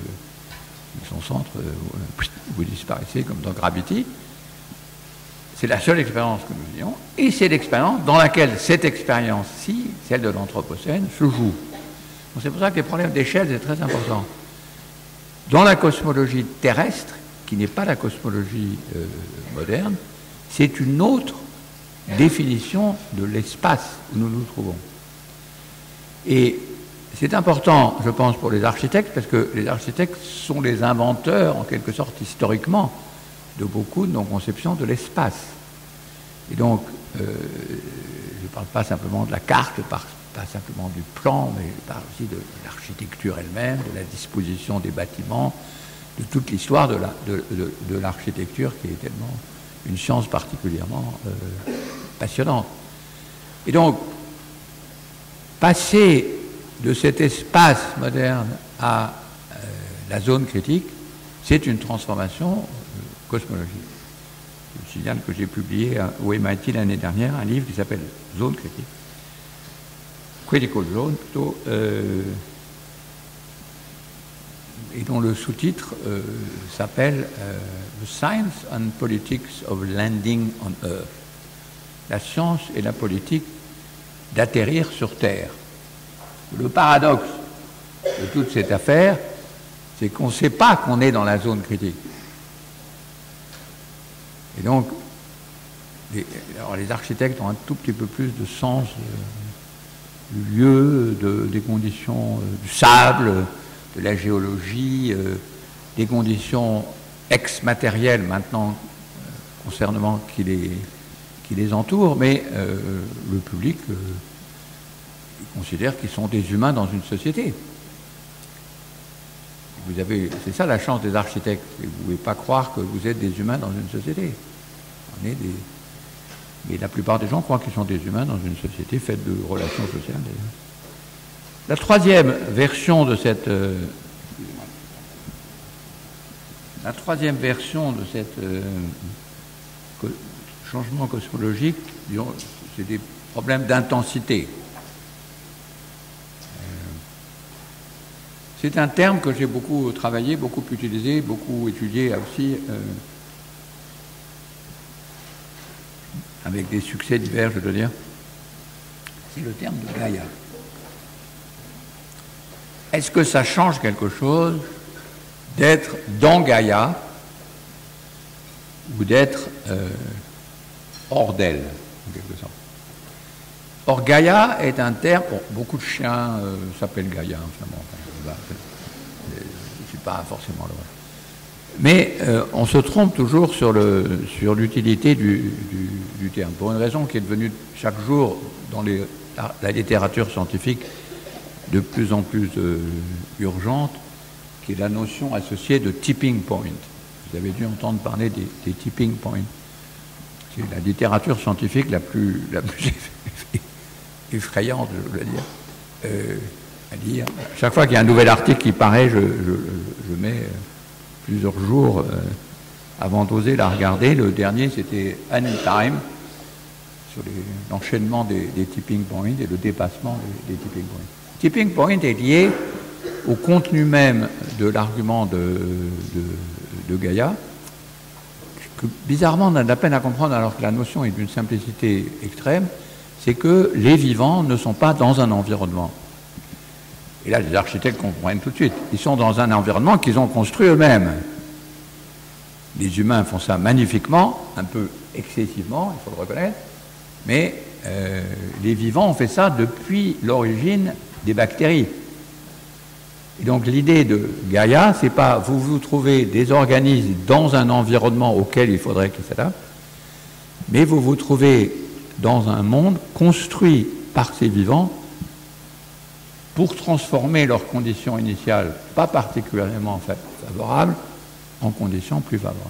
son centre, vous disparaissez comme dans Gravity. C'est la seule expérience que nous ayons, et c'est l'expérience dans laquelle cette expérience-ci, celle de l'Anthropocène, se joue. Donc c'est pour ça que les problèmes d'échelle, c'est très important. Dans la cosmologie terrestre, qui n'est pas la cosmologie moderne, c'est une autre définition de l'espace où nous nous trouvons. Et c'est important, je pense, pour les architectes, parce que les architectes sont les inventeurs, en quelque sorte, historiquement, de beaucoup de nos conceptions de l'espace. Et donc, je ne parle pas simplement de la carte, je ne parle pas simplement du plan, mais je parle aussi de l'architecture elle-même, de la disposition des bâtiments, de toute l'histoire de l'architecture, qui est tellement une science particulièrement passionnante. Et donc, passer de cet espace moderne à la zone critique, c'est une transformation cosmologique. Je signale que j'ai publié au MIT l'année dernière un livre qui s'appelle Zone critique. Critical Zone, plutôt. et dont le sous-titre s'appelle The Science and Politics of Landing on Earth. La science et la politique d'atterrir sur Terre. Le paradoxe de toute cette affaire, c'est qu'on ne sait pas qu'on est dans la zone critique. Et donc, les architectes ont un tout petit peu plus de sens du lieu, des conditions du sable, de la géologie, des conditions ex-matérielles maintenant concernant qui les entourent, mais le public considère qu'ils sont des humains dans une société. C'est ça la chance des architectes. Vous ne pouvez pas croire que vous êtes des humains dans une société. Mais la plupart des gens croient qu'ils sont des humains dans une société faite de relations sociales. La troisième version de cette changement cosmologique, c'est des problèmes d'intensité. C'est un terme que j'ai beaucoup travaillé, beaucoup utilisé, beaucoup étudié aussi, avec des succès divers, je dois dire. C'est le terme de Gaïa. Est-ce que ça change quelque chose d'être dans Gaïa ou d'être hors d'elle, en quelque sorte? Or, Gaïa est un terme, bon, beaucoup de chiens s'appellent Gaïa, enfin, je ne suis pas forcément le vrai. Mais on se trompe toujours sur l'utilité du terme, pour une raison qui est devenue chaque jour dans la littérature scientifique de plus en plus urgente, qui est la notion associée de tipping point. Vous avez dû entendre parler des tipping points. C'est la littérature scientifique la plus effrayante, je veux dire, à lire. Chaque fois qu'il y a un nouvel article qui paraît, je mets plusieurs jours avant d'oser la regarder. Le dernier, c'était Anytime, sur l'enchaînement des tipping points et le dépassement des tipping points. Tipping point est lié au contenu même de l'argument de Gaïa, que bizarrement on a de la peine à comprendre alors que la notion est d'une simplicité extrême, c'est que les vivants ne sont pas dans un environnement. Et là, les architectes comprennent tout de suite. Ils sont dans un environnement qu'ils ont construit eux-mêmes. Les humains font ça magnifiquement, un peu excessivement, il faut le reconnaître, mais les vivants ont fait ça depuis l'origine des bactéries. Et donc l'idée de Gaïa, c'est pas vous trouvez des organismes dans un environnement auquel il faudrait qu'ils s'adaptent, mais vous vous trouvez dans un monde construit par ces vivants pour transformer leurs conditions initiales, pas particulièrement favorables, en conditions plus favorables.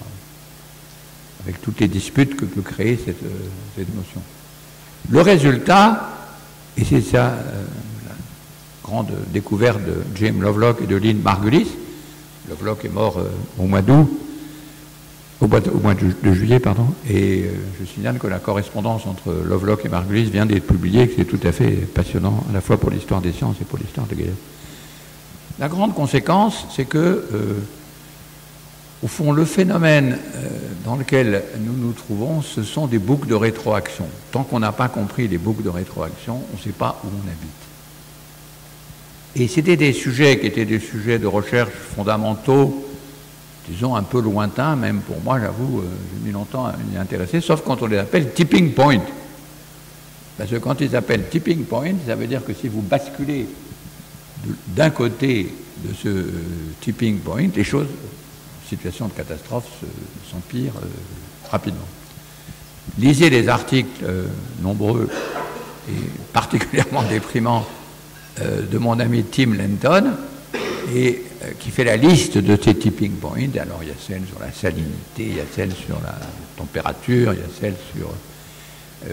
Avec toutes les disputes que peut créer cette notion. Le résultat, et c'est ça la grande découverte de James Lovelock et de Lynn Margulis. Lovelock est mort au mois d'août, au mois de juillet, pardon, et je signale que la correspondance entre Lovelock et Margulis vient d'être publiée, que c'est tout à fait passionnant, à la fois pour l'histoire des sciences et pour l'histoire de Gaïa. La grande conséquence, c'est que, au fond, le phénomène dans lequel nous nous trouvons, ce sont des boucles de rétroaction. Tant qu'on n'a pas compris les boucles de rétroaction, on ne sait pas où on habite. Et c'était des sujets qui étaient des sujets de recherche fondamentaux, disons un peu lointains, même pour moi, j'avoue, j'ai mis longtemps à m'y intéresser, sauf quand on les appelle tipping point. Parce que quand ils appellent tipping point, ça veut dire que si vous basculez d'un côté de ce tipping point, les choses, situation de catastrophe, s'empirent rapidement. Lisez les articles nombreux et particulièrement déprimants de mon ami Tim Lenton, et qui fait la liste de ces tipping points. Alors il y a celle sur la salinité, il y a celle sur la température, il y a celle sur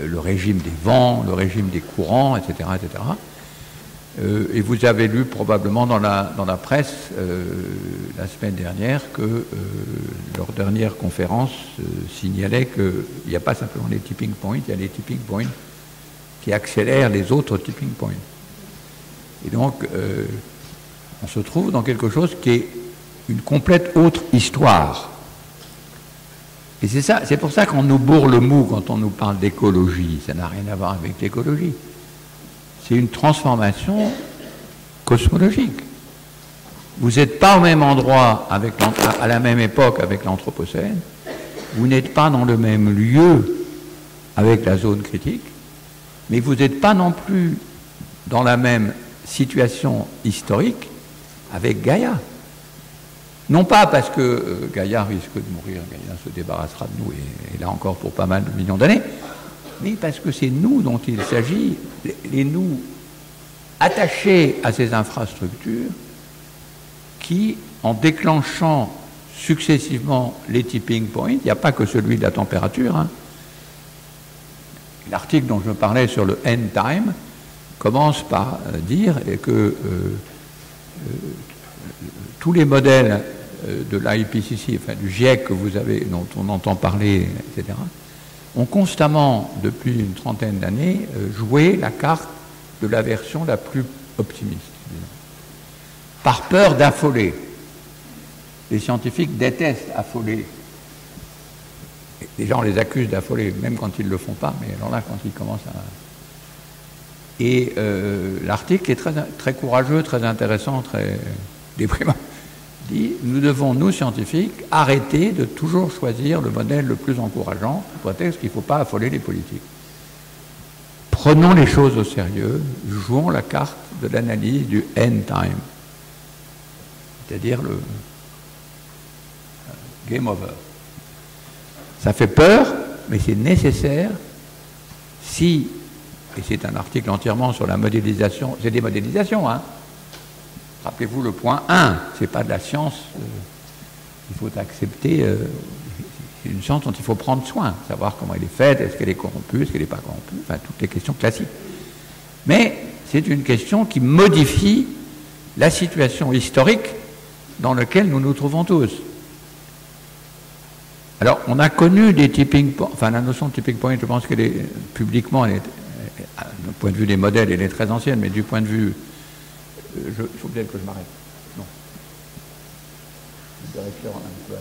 le régime des vents, le régime des courants, etc. etc. Et vous avez lu probablement dans la presse la semaine dernière que leur dernière conférence signalait qu'il n'y a pas simplement les tipping points, il y a les tipping points qui accélèrent les autres tipping points. Et donc, on se trouve dans quelque chose qui est une complète autre histoire. Et c'est pour ça qu'on nous bourre le mou quand on nous parle d'écologie. Ça n'a rien à voir avec l'écologie. C'est une transformation cosmologique. Vous n'êtes pas au même endroit à la même époque avec l'Anthropocène. Vous n'êtes pas dans le même lieu avec la zone critique, mais vous n'êtes pas non plus dans la même situation historique avec Gaïa. Non pas parce que Gaïa risque de mourir, Gaïa se débarrassera de nous, et là encore pour pas mal de millions d'années, mais parce que c'est nous dont il s'agit, les nous attachés à ces infrastructures qui, en déclenchant successivement les tipping points, il n'y a pas que celui de la température, hein. L'article dont je parlais sur le end time commence par dire que tous les modèles de l'IPCC, enfin du GIEC que vous avez, dont on entend parler, etc., ont constamment, depuis une trentaine d'années, joué la carte de la version la plus optimiste, par peur d'affoler. Les scientifiques détestent affoler. Les gens les accusent d'affoler, même quand ils ne le font pas, mais alors là, quand ils commencent à... Et l'article est très, très courageux, très intéressant, très déprimant. Il dit, nous devons, nous scientifiques, arrêter de toujours choisir le modèle le plus encourageant, sous prétexte qu'il ne faut pas affoler les politiques. Prenons les choses au sérieux, jouons la carte de l'analyse du end time, c'est-à-dire le game over. Ça fait peur, mais c'est nécessaire si, et c'est un article entièrement sur la modélisation, c'est des modélisations, hein. Rappelez-vous le point 1, c'est pas de la science, il faut accepter, c'est une science dont il faut prendre soin, savoir comment elle est faite, est-ce qu'elle est corrompue, est-ce qu'elle n'est pas corrompue, enfin toutes les questions classiques. Mais c'est une question qui modifie la situation historique dans laquelle nous nous trouvons tous. Alors, on a connu des tipping points, enfin la notion de tipping point, je pense qu'elle est publiquement, du point de vue des modèles, elle est très ancienne, mais du point de vue, il faut peut-être que je m'arrête. Non. Le directeur a un peu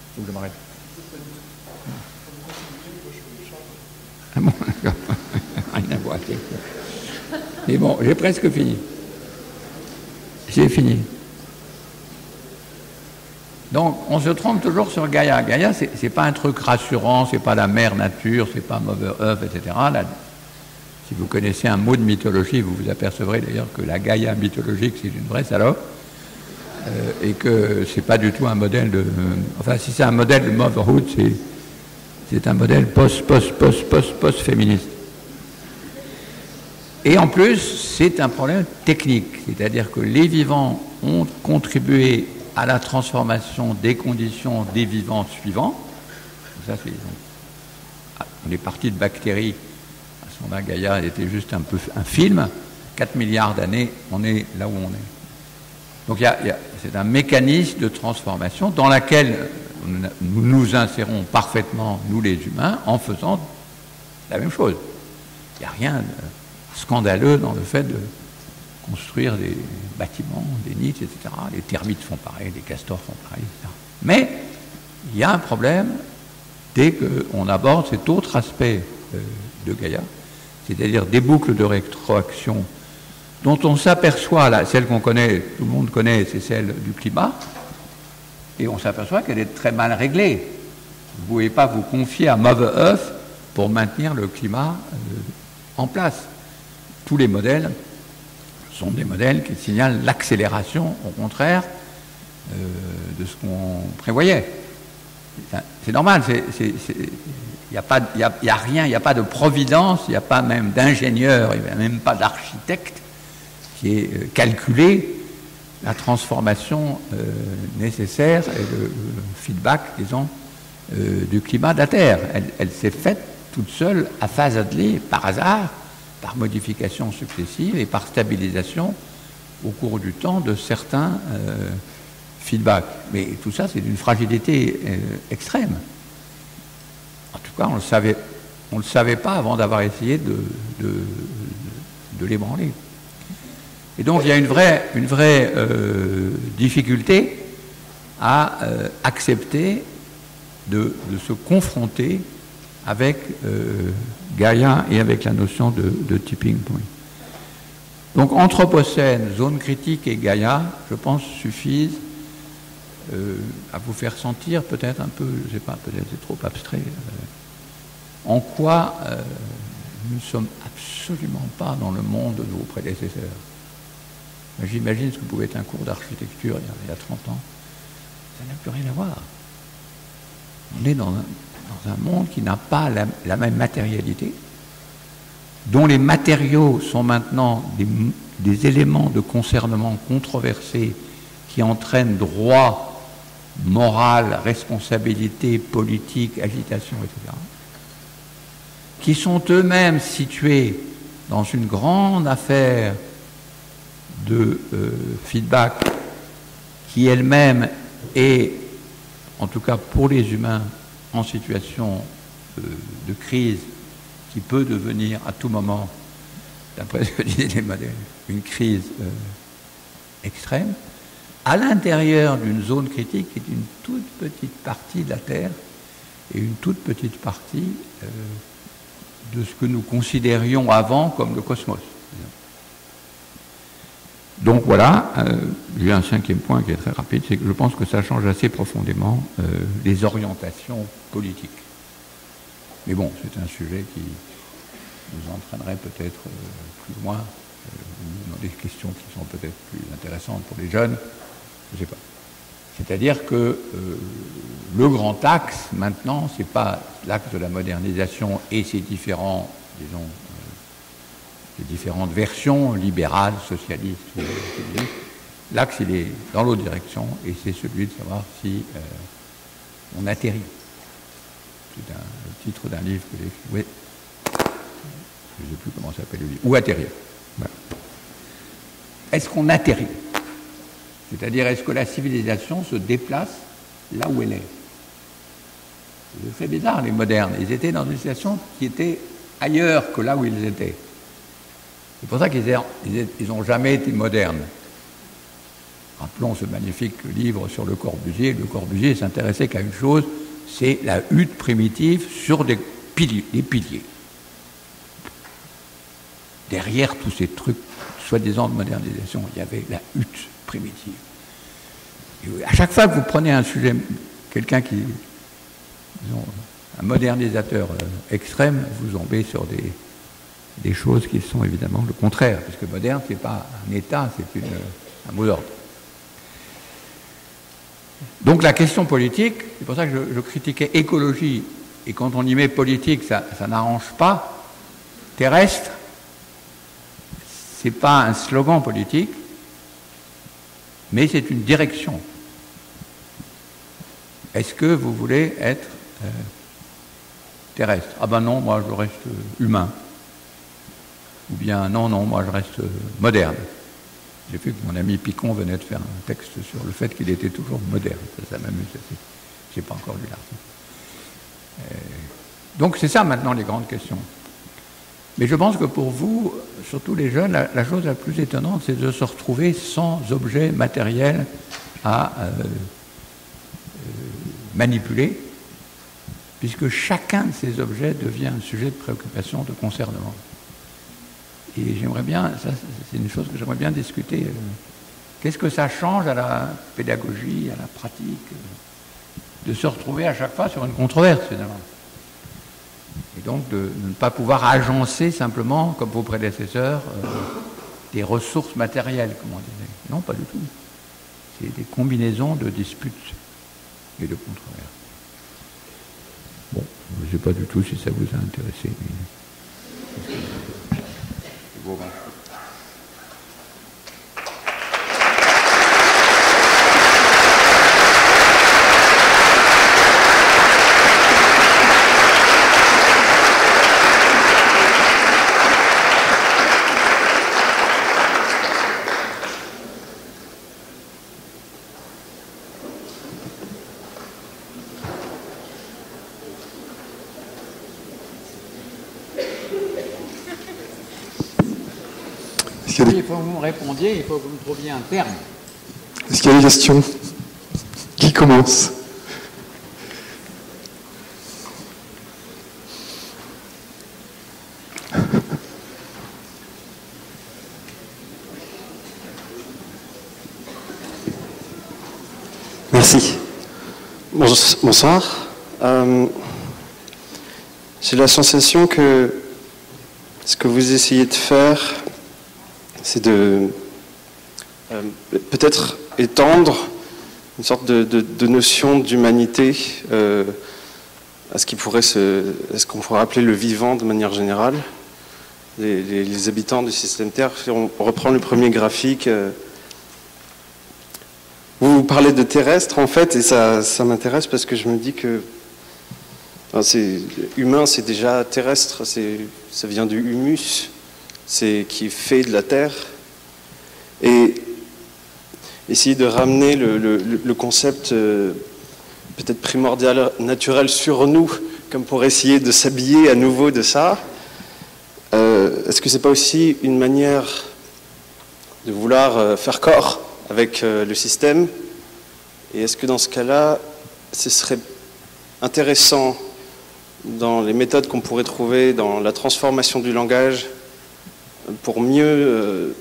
il faut que je m'arrête. Ah bon, rien à voir. Mais bon, j'ai presque fini. J'ai fini. Donc, on se trompe toujours sur Gaïa. Gaïa, c'est pas un truc rassurant, c'est pas la mère nature, c'est pas Mother Earth, etc. Là, si vous connaissez un mot de mythologie, vous vous apercevrez d'ailleurs que la Gaïa mythologique, c'est une vraie salope, et que c'est pas du tout un modèle de... Enfin, si c'est un modèle de motherhood, c'est un modèle post-féministe. Et en plus, c'est un problème technique, c'est-à-dire que les vivants ont contribué à la transformation des conditions des vivants suivants. Ça, on est parti de bactéries. À ce moment-là, Gaïa était juste un film. 4 milliards d'années, on est là où on est. Donc c'est un mécanisme de transformation dans lequel nous nous insérons parfaitement, nous les humains, en faisant la même chose. Il n'y a rien de scandaleux dans le fait de construire des bâtiments, des niches, etc. Les termites font pareil, les castors font pareil, etc. Mais il y a un problème dès qu'on aborde cet autre aspect de Gaïa, c'est-à-dire des boucles de rétroaction dont on s'aperçoit, là, celle qu'on connaît, tout le monde connaît, c'est celle du climat, et on s'aperçoit qu'elle est très mal réglée. Vous ne pouvez pas vous confier à Mother Earth pour maintenir le climat en place. Tous les modèles sont des modèles qui signalent l'accélération, au contraire, de ce qu'on prévoyait. C'est normal, il n'y a rien, il n'y a pas de providence, il n'y a pas même d'ingénieur, il n'y a même pas d'architecte qui est calculé la transformation nécessaire et le feedback, disons, du climat de la Terre. Elle s'est faite toute seule à phase attelée, par hasard, par modifications successives et par stabilisation au cours du temps de certains feedbacks. Mais tout ça, c'est d'une fragilité extrême. En tout cas, on ne le savait pas avant d'avoir essayé de l'ébranler. Et donc il y a une vraie difficulté à accepter de se confronter avec Gaïa et avec la notion de tipping point. Donc Anthropocène, zone critique et Gaïa, je pense, suffisent à vous faire sentir peut-être un peu, je ne sais pas, peut-être c'est trop abstrait, en quoi nous ne sommes absolument pas dans le monde de vos prédécesseurs. J'imagine ce que pouvait être un cours d'architecture il y a 30 ans. Ça n'a plus rien à voir. On est dans un monde qui n'a pas la même matérialité, dont les matériaux sont maintenant des éléments de concernement controversés qui entraînent droit, morale, responsabilité politique, agitation, etc., qui sont eux-mêmes situés dans une grande affaire de feedback qui elle-même est, en tout cas pour les humains, en situation de crise qui peut devenir à tout moment, d'après ce que disaient les modèles, une crise extrême, à l'intérieur d'une zone critique qui est une toute petite partie de la Terre et une toute petite partie de ce que nous considérions avant comme le cosmos. Donc voilà, j'ai un 5e point qui est très rapide, c'est que je pense que ça change assez profondément les orientations politiques. Mais bon, c'est un sujet qui nous entraînerait peut-être plus loin, dans des questions qui sont peut-être plus intéressantes pour les jeunes, je ne sais pas. C'est-à-dire que le grand axe, maintenant, ce n'est pas l'axe de la modernisation et ses différents, disons, les différentes versions, libérales, socialistes, l'axe, il est dans l'autre direction, et c'est celui de savoir si on atterrit. C'est le titre d'un livre que j'ai écrit. Oui. Je ne sais plus comment s'appelle le livre. Où atterrir. Voilà. Est-ce qu'on atterrit? C'est-à-dire, est-ce que la civilisation se déplace là où elle est? C'est très bizarre, les modernes. Ils étaient dans une situation qui était ailleurs que là où ils étaient. C'est pour ça qu'ils n'ont jamais été modernes. Rappelons ce magnifique livre sur le Corbusier. Le Corbusier s'intéressait qu'à une chose, c'est la hutte primitive sur des piliers. Derrière tous ces trucs, soi-disant de modernisation, il y avait la hutte primitive. Et à chaque fois que vous prenez un sujet, quelqu'un qui, disons, un modernisateur extrême, vous tombez sur des choses qui sont évidemment le contraire, puisque moderne, ce n'est pas un État, c'est un mot d'ordre. Donc la question politique, c'est pour ça que je critiquais écologie, et quand on y met politique, ça n'arrange pas. Terrestre, ce n'est pas un slogan politique, mais c'est une direction. Est-ce que vous voulez être terrestre? Ah ben non, moi je reste humain. Ou bien non, moi je reste moderne. J'ai vu que mon ami Picon venait de faire un texte sur le fait qu'il était toujours moderne. Ça m'amuse assez. Je n'ai pas encore lu l'article. Donc c'est ça maintenant les grandes questions. Mais je pense que pour vous, surtout les jeunes, la chose la plus étonnante, c'est de se retrouver sans objet matériel à manipuler, puisque chacun de ces objets devient un sujet de préoccupation, de concernement. Et j'aimerais bien, ça c'est une chose que j'aimerais bien discuter, qu'est-ce que ça change à la pédagogie, à la pratique, de se retrouver à chaque fois sur une controverse finalement. Et donc de ne pas pouvoir agencer simplement, comme vos prédécesseurs, des ressources matérielles, comme on disait. Non, pas du tout. C'est des combinaisons de disputes et de controverses. Bon, je ne sais pas du tout si ça vous a intéressé. Mais... Bon, ben. qu'il y a Il faut que vous me répondiez, il faut que vous me trouviez un terme. Est-ce qu'il y a des questions? Qui commence? Merci. Bonsoir. J'ai la sensation que ce que vous essayez de faire, c'est de peut-être étendre une sorte de notion d'humanité à ce qu'on pourrait appeler le vivant de manière générale, les habitants du système Terre. Si on reprend le premier graphique. Vous parlez de terrestre, en fait, et ça m'intéresse parce que je me dis que humain, c'est déjà terrestre, ça vient du humus, qui est fait de la terre. Et essayer de ramener le concept peut-être primordial, naturel sur nous, comme pour essayer de s'habiller à nouveau de ça. Est-ce que c'est pas aussi une manière de vouloir faire corps avec le système? Et est-ce que dans ce cas-là, ce serait intéressant dans les méthodes qu'on pourrait trouver dans la transformation du langage pour mieux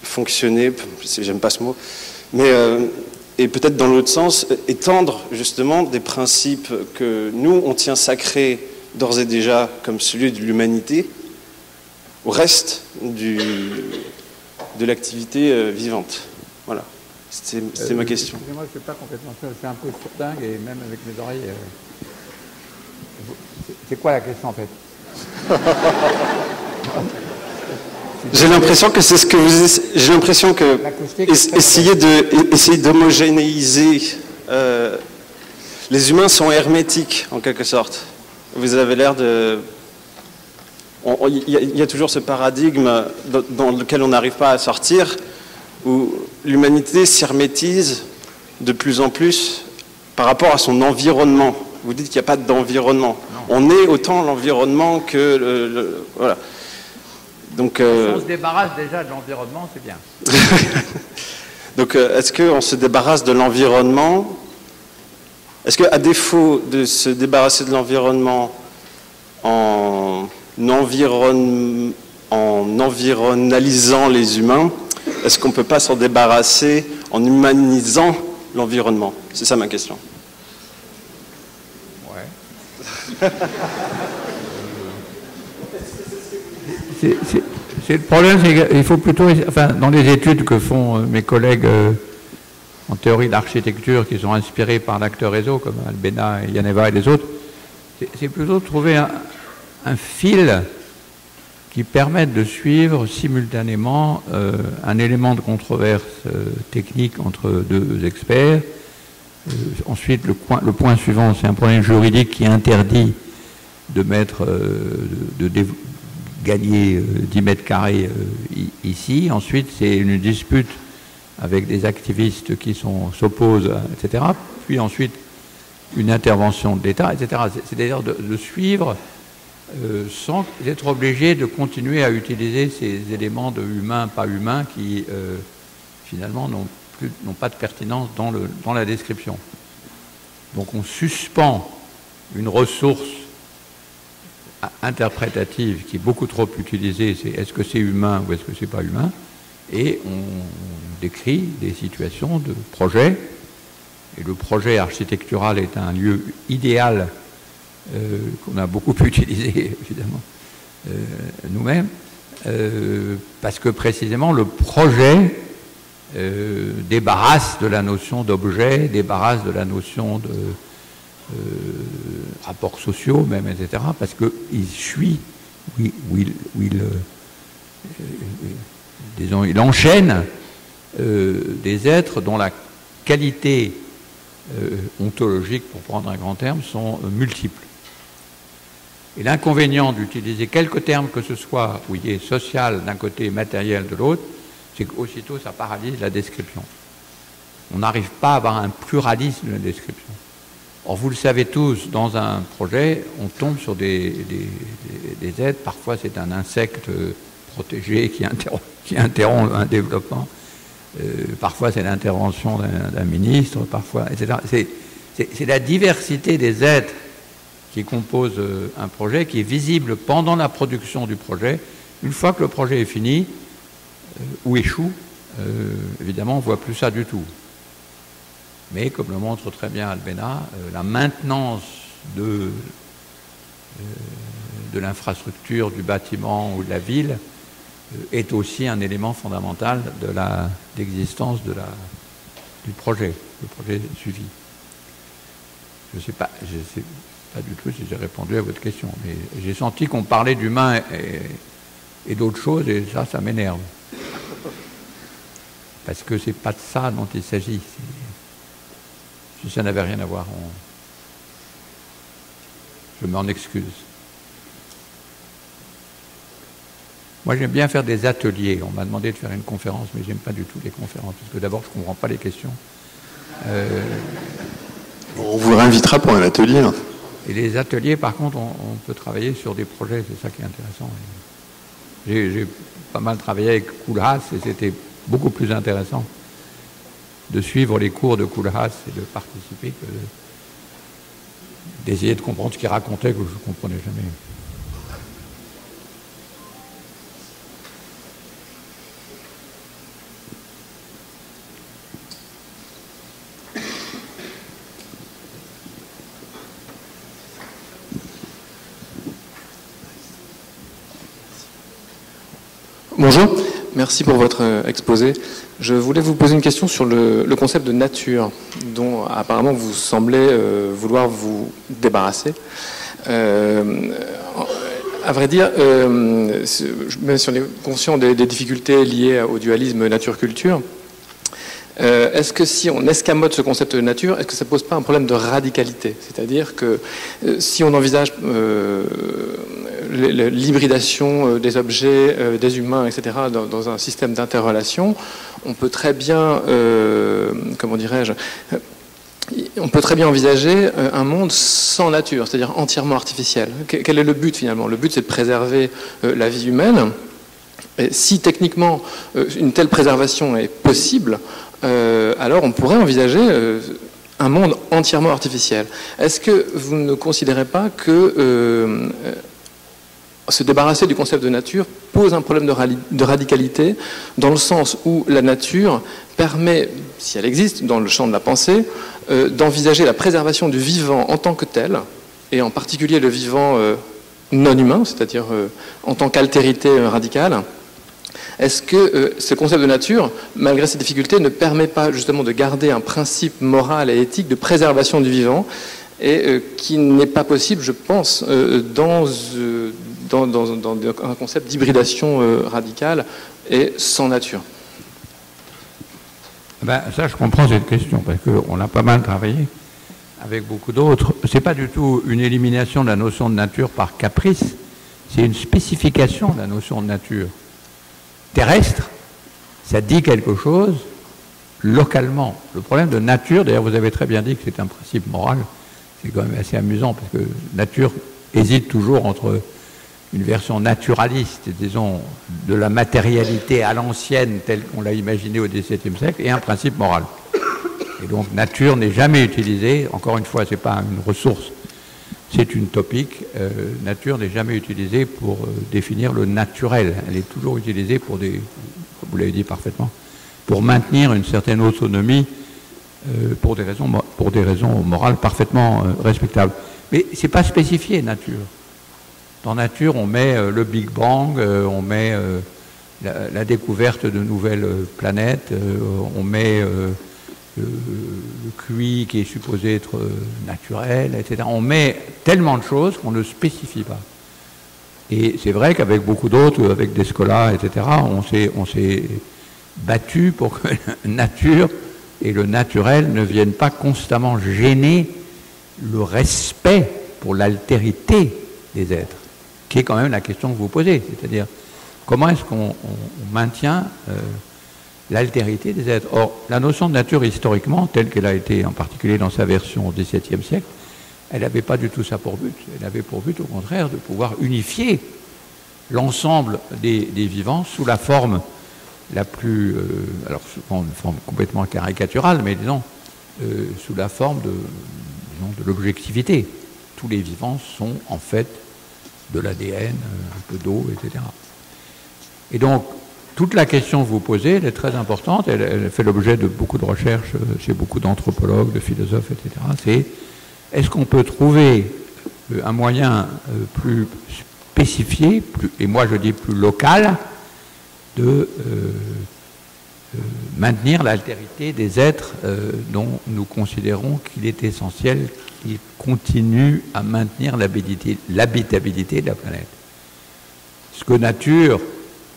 fonctionner, j'aime pas ce mot, mais et peut-être dans l'autre sens, étendre justement des principes que nous, on tient sacrés d'ores et déjà comme celui de l'humanité au reste de l'activité vivante. Voilà, c'était ma question. Excusez-moi, je ne suis pas complètement sûr, je suis un peu dingue et même avec mes oreilles. C'est quoi la question en fait? J'ai l'impression que c'est ce que vous... J'ai l'impression que essayer d'homogénéiser... les humains sont hermétiques, en quelque sorte. Vous avez l'air de... Il y a toujours ce paradigme dans lequel on n'arrive pas à sortir, où l'humanité s'hermétise de plus en plus par rapport à son environnement. Vous dites qu'il n'y a pas d'environnement. On est autant l'environnement que... voilà. Donc, si on se débarrasse déjà de l'environnement, c'est bien. Donc, est-ce qu'on se débarrasse de l'environnement? Est-ce qu'à défaut de se débarrasser de l'environnement en environnalisant les humains, est-ce qu'on ne peut pas s'en débarrasser en humanisant l'environnement? C'est ça ma question. Ouais. C'est le problème, c'est qu'il faut plutôt, enfin, dans les études que font mes collègues en théorie d'architecture, qui sont inspirés par l'acteur réseau, comme Albena, Yaneva et les autres, c'est plutôt de trouver un fil qui permette de suivre simultanément un élément de controverse technique entre deux experts. Ensuite, le point suivant, c'est un problème juridique qui interdit de mettre, gagner 10 mètres carrés ici. Ensuite, c'est une dispute avec des activistes qui s'opposent, etc. Puis ensuite, une intervention de l'État, etc. C'est-à-dire de suivre sans être obligé de continuer à utiliser ces éléments de humain, pas humain, qui finalement n'ont pas de pertinence dans la description. Donc on suspend une ressource interprétative qui est beaucoup trop utilisée, c'est est-ce que c'est humain ou est-ce que c'est pas humain, et on décrit des situations de projet, et le projet architectural est un lieu idéal qu'on a beaucoup utilisé évidemment nous-mêmes, parce que précisément le projet débarrasse de la notion d'objet, débarrasse de la notion de rapports sociaux même, etc., parce qu'il suit, disons, il enchaîne des êtres dont la qualité ontologique, pour prendre un grand terme, sont multiples. Et l'inconvénient d'utiliser quelque terme que ce soit, social d'un côté, matériel de l'autre, c'est qu'aussitôt ça paralyse la description. On n'arrive pas à avoir un pluralisme de la description. Or, vous le savez tous, dans un projet, on tombe sur des êtres, parfois c'est un insecte protégé qui interroge. qui interrompt un développement. Parfois, c'est l'intervention d'un ministre, parfois, etc. C'est la diversité des êtres qui composent un projet, qui est visible pendant la production du projet. Une fois que le projet est fini, ou échoue, évidemment, on ne voit plus ça du tout. Mais, comme le montre très bien Albena, la maintenance de l'infrastructure, du bâtiment ou de la ville est aussi un élément fondamental de l'existence du projet, le projet suivi. Je ne sais pas du tout si j'ai répondu à votre question, mais j'ai senti qu'on parlait d'humain et d'autres choses, et ça m'énerve. Parce que c'est pas de ça dont il s'agit. Si ça n'avait rien à voir, je m'en excuse. Moi, j'aime bien faire des ateliers. On m'a demandé de faire une conférence, mais j'aime pas du tout les conférences, parce que d'abord, je comprends pas les questions. On vous réinvitera pour un atelier. Hein. Et les ateliers, par contre, on peut travailler sur des projets, c'est ça qui est intéressant. J'ai pas mal travaillé avec Koolhaas, et c'était beaucoup plus intéressant de suivre les cours de Koolhaas et de participer que d'essayer de comprendre ce qu'il racontait que je ne comprenais jamais. Bonjour, merci pour votre exposé. Je voulais vous poser une question sur le concept de nature, dont apparemment vous semblez vouloir vous débarrasser. À vrai dire, même si on est conscient des difficultés liées au dualisme nature-culture, est-ce que si on escamote ce concept de nature, est-ce que ça ne pose pas un problème de radicalité? C'est-à-dire que si on envisage l'hybridation des objets, des humains, etc., dans un système d'interrelation, on peut très bien, comment dirais-je, on peut très bien envisager un monde sans nature, c'est-à-dire entièrement artificiel. Quel est le but finalement? Le but, c'est de préserver la vie humaine. Et si techniquement une telle préservation est possible, alors on pourrait envisager un monde entièrement artificiel. Est-ce que vous ne considérez pas que se débarrasser du concept de nature pose un problème de radicalité, dans le sens où la nature permet, si elle existe dans le champ de la pensée, d'envisager la préservation du vivant en tant que tel, et en particulier le vivant non humain, c'est-à-dire en tant qu'altérité radicale? Est-ce que ce concept de nature, malgré ses difficultés, ne permet pas justement de garder un principe moral et éthique de préservation du vivant, et qui n'est pas possible, je pense, dans un concept d'hybridation radicale et sans nature? Ça, je comprends cette question, parce qu'on a pas mal travaillé avec beaucoup d'autres. Ce n'est pas du tout une élimination de la notion de nature par caprice, c'est une spécification de la notion de nature. Terrestre, ça dit quelque chose localement. Le problème de nature, d'ailleurs vous avez très bien dit que c'est un principe moral, c'est quand même assez amusant, parce que nature hésite toujours entre une version naturaliste, disons, de la matérialité à l'ancienne, telle qu'on l'a imaginée au XVIIe siècle, et un principe moral. Et donc nature n'est jamais utilisée, encore une fois, ce n'est pas une ressource, c'est une topique. Nature n'est jamais utilisée pour définir le naturel. Elle est toujours utilisée pour comme vous l'avez dit parfaitement, pour maintenir une certaine autonomie pour des raisons morales parfaitement respectables. Mais ce n'est pas spécifié, nature. Dans nature, on met le Big Bang, on met la découverte de nouvelles planètes, on met le QI qui est supposé être naturel, etc. On met tellement de choses qu'on ne spécifie pas. Et c'est vrai qu'avec beaucoup d'autres, avec des Descola, etc., on s'est battu pour que la nature et le naturel ne viennent pas constamment gêner le respect pour l'altérité des êtres, qui est quand même la question que vous posez, c'est-à-dire comment est-ce qu'on maintient l'altérité des êtres. Or, la notion de nature historiquement, telle qu'elle a été en particulier dans sa version au XVIIe siècle, elle n'avait pas du tout ça pour but. Elle avait pour but, au contraire, de pouvoir unifier l'ensemble des vivants sous la forme la plus, alors souvent une forme complètement caricaturale, mais disons, sous la forme de l'objectivité. Tous les vivants sont en fait de l'ADN, un peu d'eau, etc. Et donc, toute la question que vous posez, elle est très importante, elle fait l'objet de beaucoup de recherches chez beaucoup d'anthropologues, de philosophes, etc. C'est, est-ce qu'on peut trouver un moyen plus spécifié, et moi je dis plus local, de maintenir l'altérité des êtres dont nous considérons qu'il est essentiel qu'ils continuent à maintenir l'habitabilité de la planète. Ce que nature,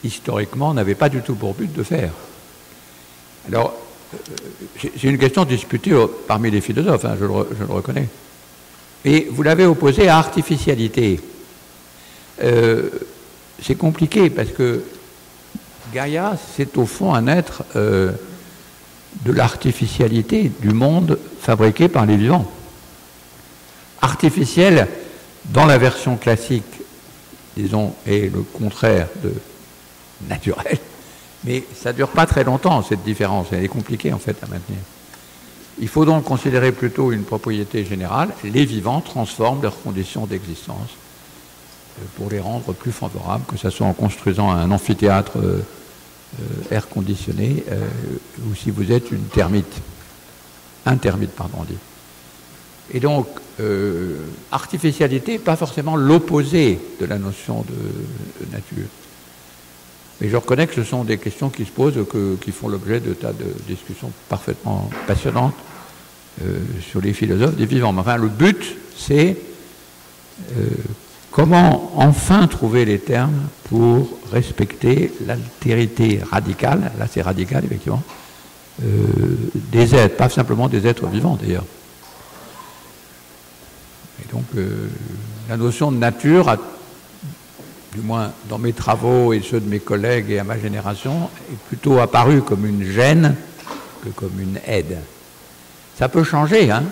historiquement, n'avait pas du tout pour but de faire. Alors, c'est une question disputée parmi les philosophes, hein, je le reconnais. Et vous l'avez opposé à artificialité. C'est compliqué parce que Gaïa, c'est au fond un être de l'artificialité du monde fabriqué par les vivants. Artificiel, dans la version classique, disons, est le contraire de naturel, mais ça ne dure pas très longtemps, cette différence. Elle est compliquée, en fait, à maintenir. Il faut donc considérer plutôt une propriété générale. Les vivants transforment leurs conditions d'existence pour les rendre plus favorables, que ce soit en construisant un amphithéâtre air conditionné ou si vous êtes un termite, pardon, dit. Et donc, artificialité, pas forcément l'opposé de la notion de nature. Mais je reconnais que ce sont des questions qui se posent, qui font l'objet de tas de discussions parfaitement passionnantes sur les philosophes des vivants. Mais enfin, le but, c'est comment enfin trouver les termes pour respecter l'altérité radicale, là c'est radical effectivement, des êtres, pas simplement des êtres vivants d'ailleurs. Et donc la notion de nature, du moins dans mes travaux et ceux de mes collègues et à ma génération, est plutôt apparue comme une gêne que comme une aide. Ça peut changer, hein,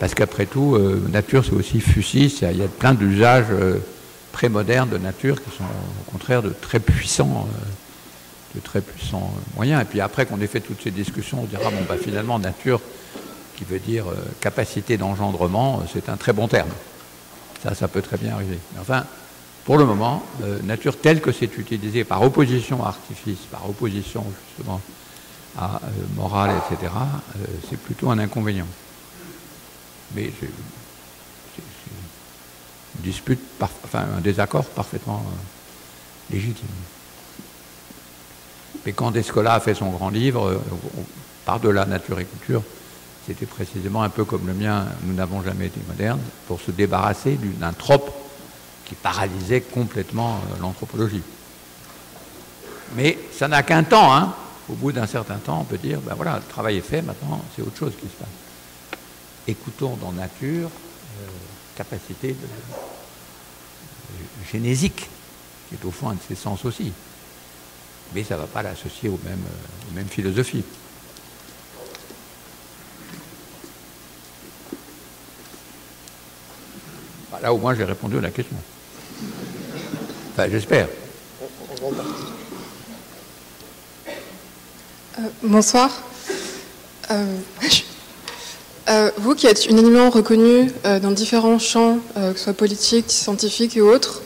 parce qu'après tout, nature c'est aussi fusis, il y a plein d'usages prémodernes de nature qui sont au contraire de très puissants moyens. Et puis après qu'on ait fait toutes ces discussions, on dira, bon, bah, finalement, nature, qui veut dire capacité d'engendrement, c'est un très bon terme. Ça peut très bien arriver. Mais enfin, pour le moment, nature telle que c'est utilisé par opposition à artifice, par opposition justement à morale, etc., c'est plutôt un inconvénient. Mais c'est une dispute, enfin un désaccord parfaitement légitime. Mais quand Descola a fait son grand livre, par-delà nature et culture, c'était précisément un peu comme le mien, nous n'avons jamais été modernes, pour se débarrasser d'un trope qui paralysait complètement l'anthropologie. Mais ça n'a qu'un temps, hein. Au bout d'un certain temps, on peut dire, ben voilà, le travail est fait, maintenant c'est autre chose qui se passe. Écoutons dans nature capacité génésique, qui est au fond un de ses sens aussi. Mais ça ne va pas l'associer aux mêmes philosophies. Là, au moins, j'ai répondu à la question. Enfin, j'espère. Bonsoir. Vous qui êtes unanimement reconnu dans différents champs, que ce soit politique, scientifique et autres,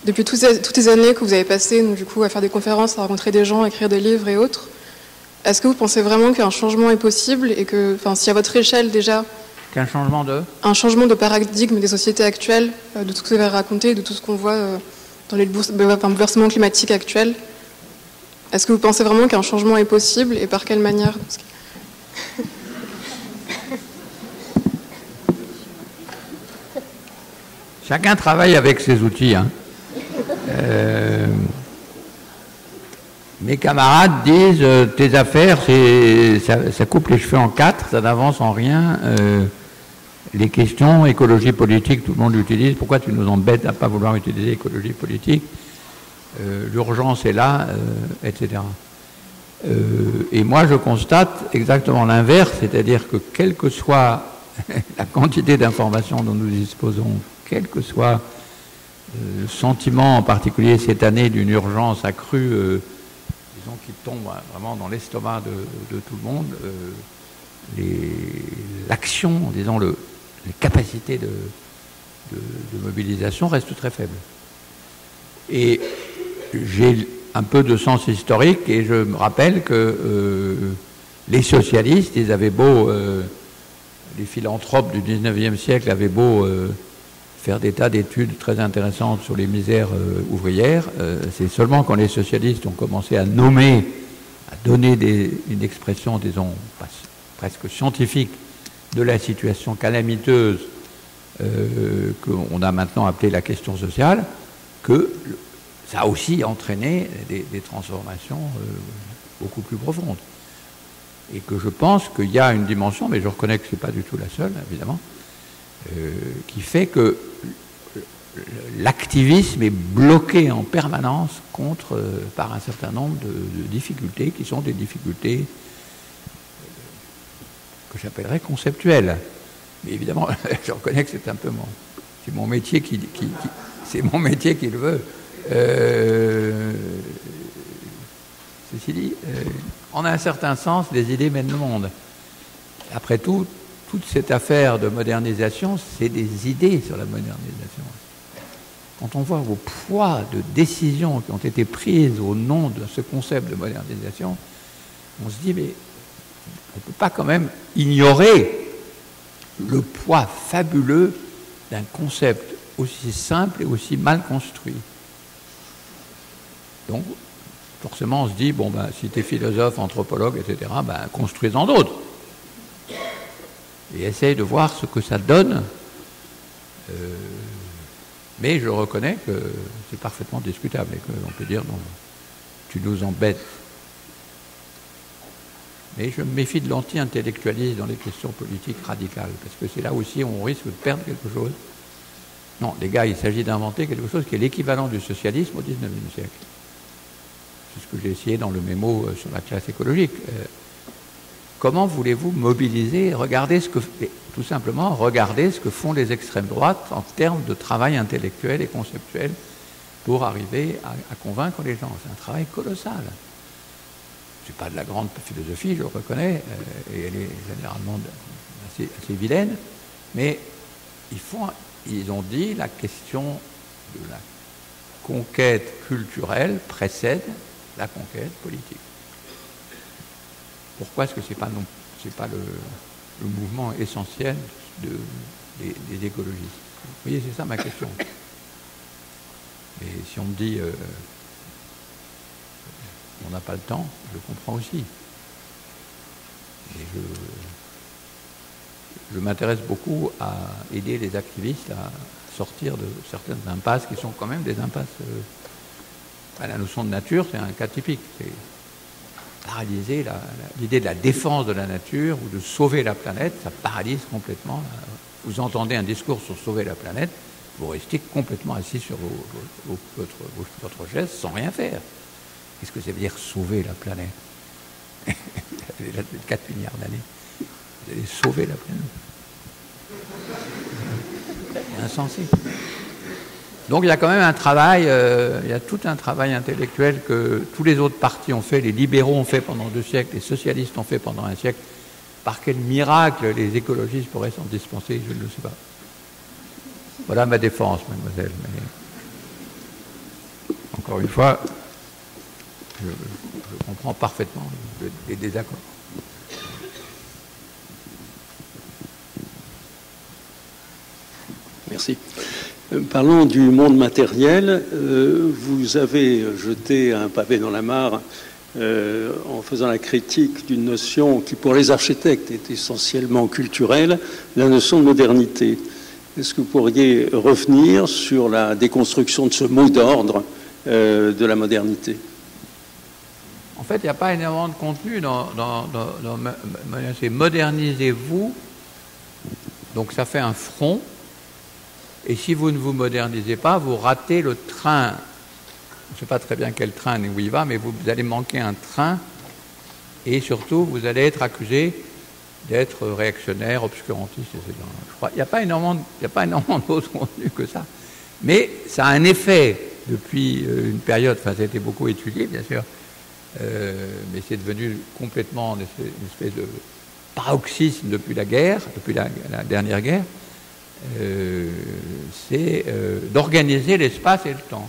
depuis toutes les années que vous avez passées, donc, du coup, à faire des conférences, à rencontrer des gens, à écrire des livres et autres, est-ce que vous pensez vraiment qu'un changement est possible et que, enfin, si à votre échelle déjà... Qu'un changement de... Un changement de paradigme des sociétés actuelles, de tout ce que vous avez raconté, de tout ce qu'on voit dans les bouleversements climatiques actuels. Est-ce que vous pensez vraiment qu'un changement est possible et par quelle manière? Chacun travaille avec ses outils. Hein. Mes camarades disent tes affaires, ça coupe les cheveux en quatre, ça n'avance en rien. Les questions, écologie politique, tout le monde l'utilise. Pourquoi tu nous embêtes à ne pas vouloir utiliser écologie politique? L'urgence est là, etc. Et moi, je constate exactement l'inverse, c'est-à-dire que quelle que soit la quantité d'informations dont nous disposons, quel que soit le sentiment, en particulier cette année, d'une urgence accrue disons, qui tombe vraiment dans l'estomac de tout le monde, l'action, disons, les capacités de mobilisation restent très faibles. Et j'ai un peu de sens historique et je me rappelle que les socialistes, ils avaient beau, les philanthropes du 19e siècle avaient beau faire des tas d'études très intéressantes sur les misères ouvrières, c'est seulement quand les socialistes ont commencé à nommer, à donner une expression, disons, presque scientifique de la situation calamiteuse qu'on a maintenant appelée la question sociale, que ça a aussi entraîné des transformations beaucoup plus profondes. Et que je pense qu'il y a une dimension, mais je reconnais que ce n'est pas du tout la seule, évidemment, qui fait que l'activisme est bloqué en permanence par un certain nombre de difficultés qui sont des difficultés que j'appellerais conceptuelles. Mais évidemment, je reconnais que c'est un peu c'est mon métier c'est mon métier qui le veut. Ceci dit, en un certain sens, les idées mènent le monde. Après tout, toute cette affaire de modernisation, c'est des idées sur la modernisation. Quand on voit au poids de décisions qui ont été prises au nom de ce concept de modernisation, on se dit, mais on ne peut pas quand même ignorer le poids fabuleux d'un concept aussi simple et aussi mal construit. Donc, forcément, on se dit, bon, si tu es philosophe, anthropologue, etc., construis-en d'autres. Et essaye de voir ce que ça donne. Mais je reconnais que c'est parfaitement discutable et qu'on peut dire, non, tu nous embêtes. Mais je me méfie de l'anti-intellectualisme dans les questions politiques radicales, parce que c'est là aussi où on risque de perdre quelque chose. Non, les gars, il s'agit d'inventer quelque chose qui est l'équivalent du socialisme au XIXe siècle. C'est ce que j'ai essayé dans le mémo sur la classe écologique. Comment voulez-vous mobiliser, tout simplement, regardez ce que font les extrêmes droites en termes de travail intellectuel et conceptuel pour arriver à convaincre les gens. C'est un travail colossal. Ce n'est pas de la grande philosophie, je le reconnais, et elle est généralement assez vilaine, mais ils ont dit la question de la conquête culturelle précède la conquête politique. Pourquoi est-ce que c'est pas le mouvement essentiel des écologistes? Vous voyez, c'est ça ma question. Et si on me dit on n'a pas le temps, je comprends aussi. Et je m'intéresse beaucoup à aider les activistes à sortir de certaines impasses qui sont quand même des impasses. La notion de nature, c'est un cas typique. C'est paralyser l'idée de la défense de la nature ou de sauver la planète, ça paralyse complètement. Vous entendez un discours sur sauver la planète, vous restez complètement assis sur votre chaise sans rien faire. Qu'est-ce que ça veut dire sauver la planète? Elle est là depuis 4 milliards d'années. Vous allez sauver la planète. C'est insensé. Donc il y a quand même un travail, il y a tout un travail intellectuel que tous les autres partis ont fait, les libéraux ont fait pendant 2 siècles, les socialistes ont fait pendant 1 siècle. Par quel miracle les écologistes pourraient s'en dispenser, je ne le sais pas. Voilà ma défense, mademoiselle. Mais encore une fois, je comprends parfaitement les désaccords. Merci. Parlons du monde matériel. Vous avez jeté un pavé dans la mare en faisant la critique d'une notion qui, pour les architectes, est essentiellement culturelle, la notion de modernité. Est-ce que vous pourriez revenir sur la déconstruction de ce mot d'ordre de la modernité? En fait, il n'y a pas énormément de contenu c'est modernisez-vous. Donc ça fait un front. Et si vous ne vous modernisez pas, vous ratez le train. Je ne sais pas très bien quel train et où il va, mais vous allez manquer un train. Et surtout, vous allez être accusé d'être réactionnaire, obscurantiste, etc. Je crois, il n'y a pas énormément d'autres contenus que ça. Mais ça a un effet depuis une période, enfin ça a été beaucoup étudié, bien sûr, mais c'est devenu complètement une espèce de paroxysme depuis la guerre, depuis la dernière guerre, c'est d'organiser l'espace et le temps.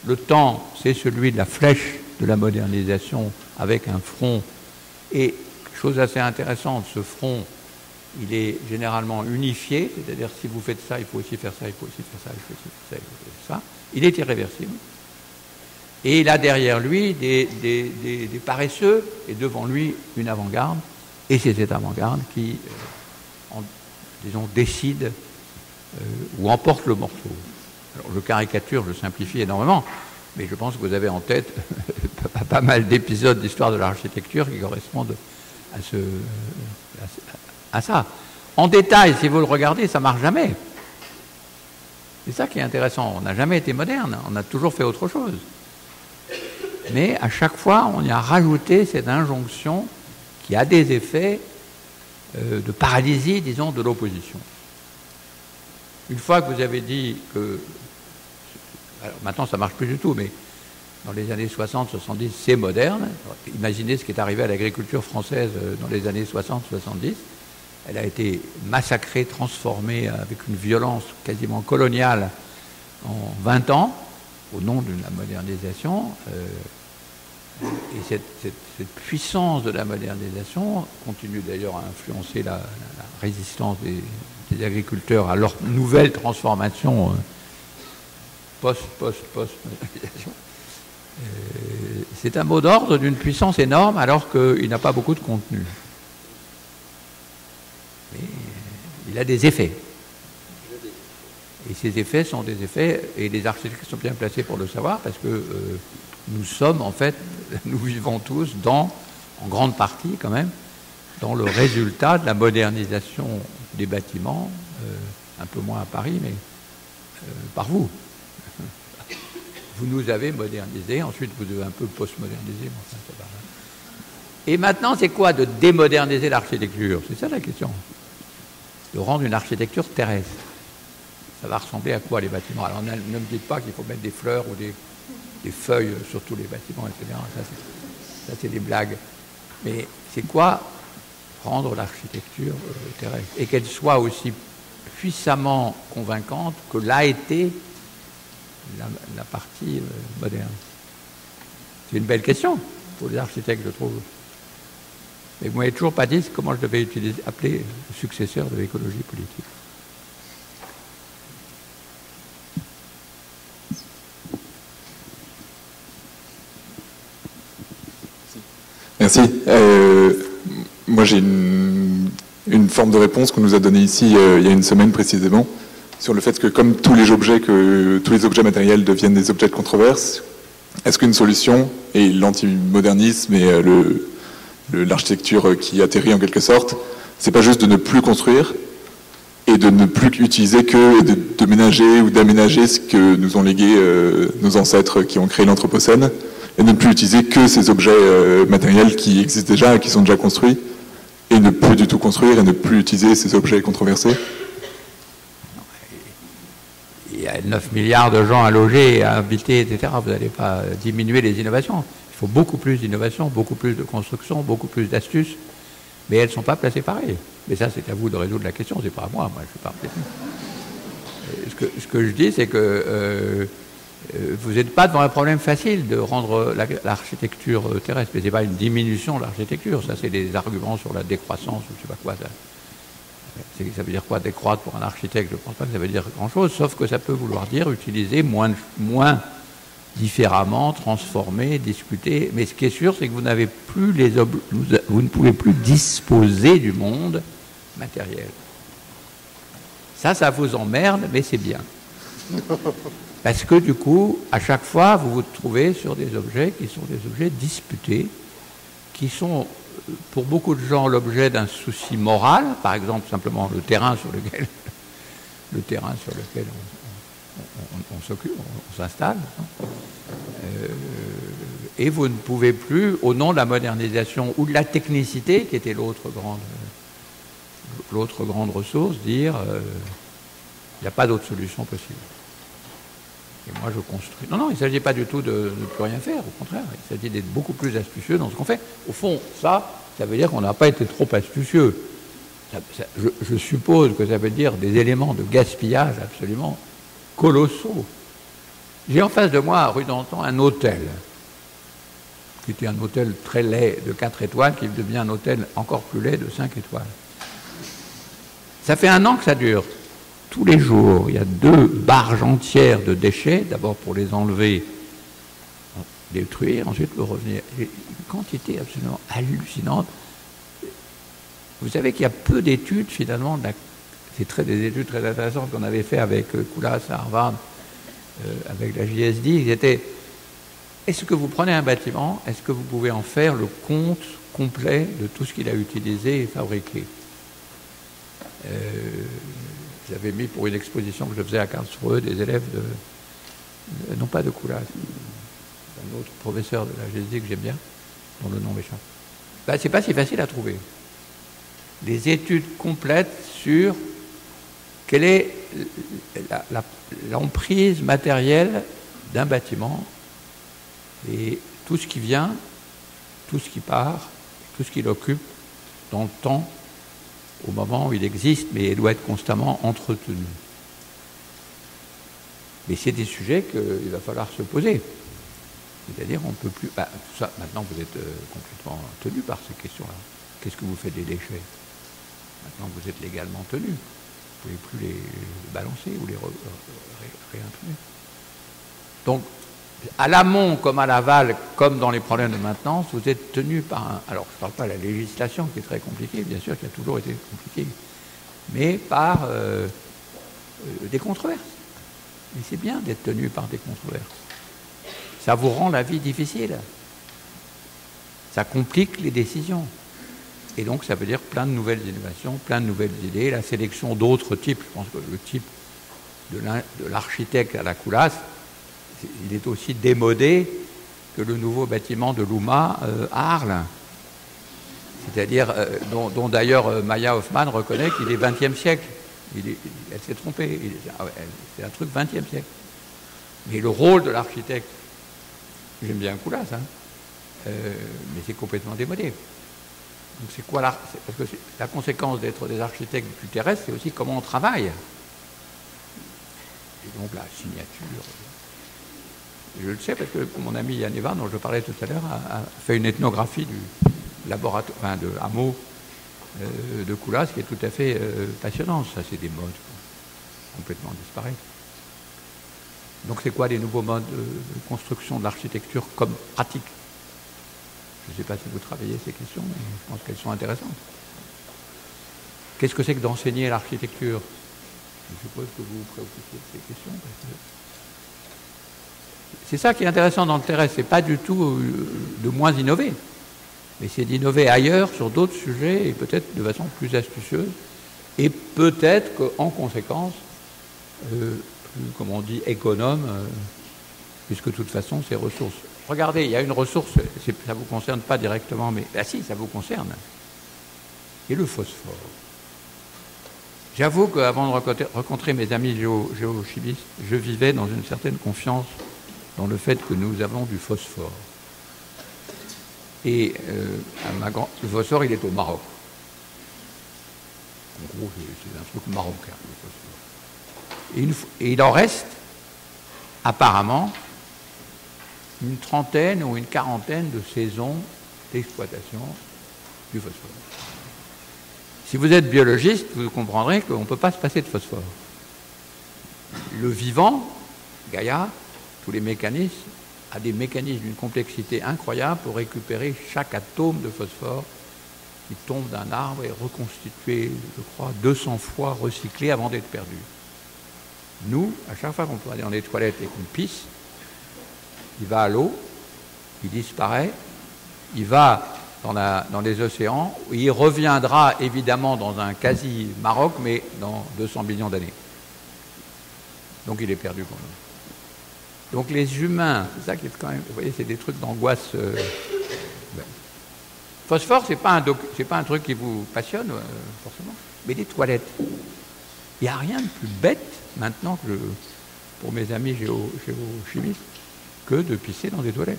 Le temps, c'est celui de la flèche de la modernisation avec un front. Et, chose assez intéressante, ce front, il est généralement unifié, c'est-à-dire si vous faites ça, il faut aussi faire ça, il faut aussi faire ça, il faut aussi faire ça, il faut faire ça. Il est irréversible. Et il a derrière lui des paresseux et devant lui une avant-garde. Et c'est cette avant-garde qui, disons, décide ou emporte le morceau. Alors je caricature, je simplifie énormément, mais je pense que vous avez en tête pas mal d'épisodes d'histoire de l'architecture qui correspondent à ça. En détail, si vous le regardez, ça ne marche jamais. C'est ça qui est intéressant. On n'a jamais été moderne, on a toujours fait autre chose. Mais à chaque fois, on y a rajouté cette injonction qui a des effets de paralysie, disons, de l'opposition. Une fois que vous avez dit que... Alors maintenant, ça ne marche plus du tout, mais dans les années 60-70, c'est moderne. Imaginez ce qui est arrivé à l'agriculture française dans les années 60-70. Elle a été massacrée, transformée avec une violence quasiment coloniale en 20 ans, au nom de la modernisation. Et cette puissance de la modernisation continue d'ailleurs à influencer la résistance des agriculteurs à leur nouvelle transformation post-modernisation. C'est un mot d'ordre d'une puissance énorme alors qu'il n'a pas beaucoup de contenu. Mais il a des effets. Et ces effets sont des effets, et les architectes sont bien placés pour le savoir, parce que nous sommes, en fait, nous vivons tous en grande partie quand même, dans le résultat de la modernisation des bâtiments, un peu moins à Paris, mais par vous. Vous nous avez modernisés, ensuite vous devez un peu post-moderniser, mais enfin, ça va. Et maintenant, c'est quoi de démoderniser l'architecture? C'est ça la question. De rendre une architecture terrestre. Ça va ressembler à quoi les bâtiments? Alors ne me dites pas qu'il faut mettre des fleurs ou des feuilles sur tous les bâtiments, etc. Ça c'est des blagues. Mais c'est quoi rendre l'architecture terrestre? Et qu'elle soit aussi puissamment convaincante que l'a été la partie moderne. C'est une belle question pour les architectes, je trouve. Mais vous ne m'avez toujours pas dit comment je devais appeler le successeur de l'écologie politique. Merci. Moi, j'ai une forme de réponse qu'on nous a donnée ici il y a une semaine précisément, sur le fait que comme tous les objets matériels deviennent des objets de controverse, est-ce qu'une solution, et l'antimodernisme et l'architecture qui atterrit en quelque sorte, c'est pas juste de ne plus construire et de ne plus utiliser que de ménager ou d'aménager ce que nous ont légué nos ancêtres qui ont créé l'Anthropocène, et ne plus utiliser que ces objets matériels qui existent déjà et qui sont déjà construits, et ne plus du tout construire et ne plus utiliser ces objets controversés? Il y a 9 milliards de gens à loger, à habiter, etc. Vous n'allez pas diminuer les innovations. Il faut beaucoup plus d'innovation, beaucoup plus de construction, beaucoup plus d'astuces, mais elles ne sont pas placées pareil. Mais ça, c'est à vous de résoudre la question, c'est pas à moi, je ne suis pas architecte. Ce que je dis, c'est que vous n'êtes pas devant un problème facile de rendre l'architecture terrestre, mais ce n'est pas une diminution de l'architecture, ça c'est des arguments sur la décroissance, ou je ne sais pas quoi. Ça veut dire quoi décroître pour un architecte? Je ne pense pas que ça veut dire grand-chose, sauf que ça peut vouloir dire utiliser moins différemment, transformer, discuter. Mais ce qui est sûr, c'est que vous n'avez plus vous ne pouvez plus disposer du monde matériel. Ça vous emmerde, mais c'est bien. Parce que du coup, à chaque fois, vous vous trouvez sur des objets qui sont des objets disputés, qui sont pour beaucoup de gens l'objet d'un souci moral, par exemple simplement le terrain sur lequel on s'occupe, on s'installe. Et vous ne pouvez plus, au nom de la modernisation ou de la technicité, qui était l'autre grande ressource, dire il n'y a pas d'autre solution possible. Et moi, je construis. Non, il ne s'agit pas du tout de ne plus rien faire, au contraire. Il s'agit d'être beaucoup plus astucieux dans ce qu'on fait. Au fond, ça veut dire qu'on n'a pas été trop astucieux. Je suppose que ça veut dire des éléments de gaspillage absolument colossaux. J'ai en face de moi, à rue d'Antan, un hôtel, qui était un hôtel très laid de 4 étoiles, qui devient un hôtel encore plus laid de 5 étoiles. Ça fait 1 an que ça dure. Tous les jours, il y a 2 barges entières de déchets, d'abord pour les enlever, détruire, ensuite pour revenir. Une quantité absolument hallucinante. Vous savez qu'il y a peu d'études, finalement, c'est des études très intéressantes qu'on avait fait avec Koulas à Harvard, avec la JSD. Est-ce que vous prenez un bâtiment, est-ce que vous pouvez en faire le compte complet de tout ce qu'il a utilisé et fabriqué? J'avais mis pour une exposition que je faisais à Karlsruhe des élèves non pas de Koulas, d'un autre professeur de la GSD que j'aime bien, dont le nom m'échappe. C'est pas si facile à trouver. Des études complètes sur quelle est l'emprise matérielle d'un bâtiment et tout ce qui vient, tout ce qui part, tout ce qu'il occupe dans le temps, au moment où il existe, mais il doit être constamment entretenu. Mais c'est des sujets qu'il va falloir se poser. C'est-à-dire, on ne peut plus... ça, maintenant, vous êtes complètement tenu par ces questions-là. Qu'est-ce que vous faites des déchets? Maintenant, vous êtes légalement tenu. Vous ne pouvez plus les balancer ou les réimprimer. Donc, à l'amont comme à l'aval, comme dans les problèmes de maintenance, vous êtes tenu par un... Alors, je ne parle pas de la législation qui est très compliquée, bien sûr, qui a toujours été compliquée, mais par des controverses. Et c'est bien d'être tenu par des controverses. Ça vous rend la vie difficile. Ça complique les décisions. Et donc, ça veut dire plein de nouvelles innovations, plein de nouvelles idées, la sélection d'autres types. Je pense que le type de l'architecte à la Koulas, il est aussi démodé que le nouveau bâtiment de l'UMA à Arles. C'est-à-dire, dont d'ailleurs Maya Hoffman reconnaît qu'il est 20e siècle. Elle s'est trompée. C'est un truc 20e siècle. Mais le rôle de l'architecte, j'aime bien Koulas, mais c'est complètement démodé. Donc c'est quoi parce que la conséquence d'être des architectes plus terrestres, c'est aussi comment on travaille. Et donc la signature. Je le sais parce que mon ami Yann Evan, dont je parlais tout à l'heure, a fait une ethnographie du laboratoire, de hameau de Koulas, qui est tout à fait passionnante. Ça, c'est des modes complètement disparaître. Donc c'est quoi les nouveaux modes de construction de l'architecture comme pratique? Je ne sais pas si vous travaillez ces questions, mais je pense qu'elles sont intéressantes. Qu'est-ce que c'est que d'enseigner l'architecture? Je suppose que vous vous préoccupez de ces questions. C'est ça qui est intéressant dans le terrestre. Ce n'est pas du tout de moins innover, mais c'est d'innover ailleurs sur d'autres sujets et peut-être de façon plus astucieuse et peut-être qu'en conséquence, plus, comme on dit, économe, puisque de toute façon, ces ressources. Regardez, il y a une ressource, ça ne vous concerne pas directement, mais si, ça vous concerne, et le phosphore. J'avoue qu'avant de rencontrer mes amis géochimistes, je vivais dans une certaine confiance dans le fait que nous avons du phosphore. Et le phosphore, il est au Maroc. En gros, c'est un truc marocain, le phosphore. Et il en reste, apparemment, une trentaine ou une quarantaine de saisons d'exploitation du phosphore. Si vous êtes biologiste, vous comprendrez qu'on ne peut pas se passer de phosphore. Le vivant, Gaïa, tous les mécanismes, a des mécanismes d'une complexité incroyable pour récupérer chaque atome de phosphore qui tombe d'un arbre et reconstitué, je crois, 200 fois recyclé avant d'être perdu. Nous, à chaque fois qu'on peut aller dans les toilettes et qu'on pisse, il va à l'eau, il disparaît, il va dans les océans, où il reviendra évidemment dans un quasi-Maroc, mais dans 200 millions d'années. Donc il est perdu pour nous. Donc les humains, c'est ça qui est quand même, vous voyez, c'est des trucs d'angoisse. Phosphore, c'est pas un truc qui vous passionne, forcément, mais les toilettes. Il n'y a rien de plus bête maintenant que pour mes amis géochimistes que de pisser dans des toilettes.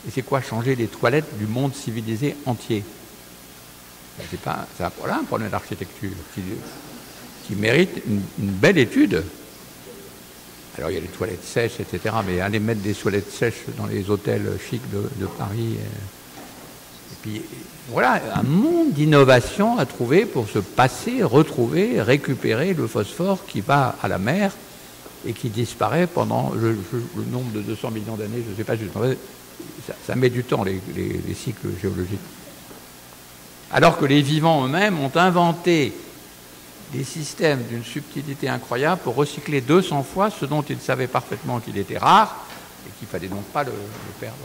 Et c'est quoi changer les toilettes du monde civilisé entier? Voilà un problème d'architecture qui mérite une belle étude. Alors il y a les toilettes sèches, etc. Mais aller mettre des toilettes sèches dans les hôtels chics de Paris. Et puis voilà, un monde d'innovation à trouver pour se passer, retrouver, récupérer le phosphore qui va à la mer et qui disparaît pendant le nombre de 200 millions d'années, je ne sais pas justement. Ça met du temps, les cycles géologiques. Alors que les vivants eux-mêmes ont inventé des systèmes d'une subtilité incroyable pour recycler 200 fois ce dont ils savaient parfaitement qu'il était rare et qu'il ne fallait donc pas le perdre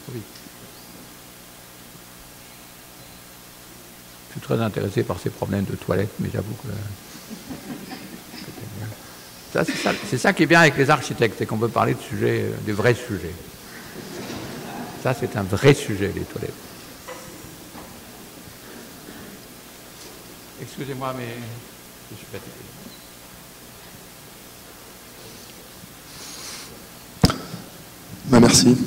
trop vite. Je suis très intéressé par ces problèmes de toilettes, mais j'avoue que c'est ça qui est bien avec les architectes, c'est qu'on peut parler de sujets, de vrais sujets. Ça, c'est un vrai sujet, les toilettes. Excusez-moi, mais je suis fatigué. Merci.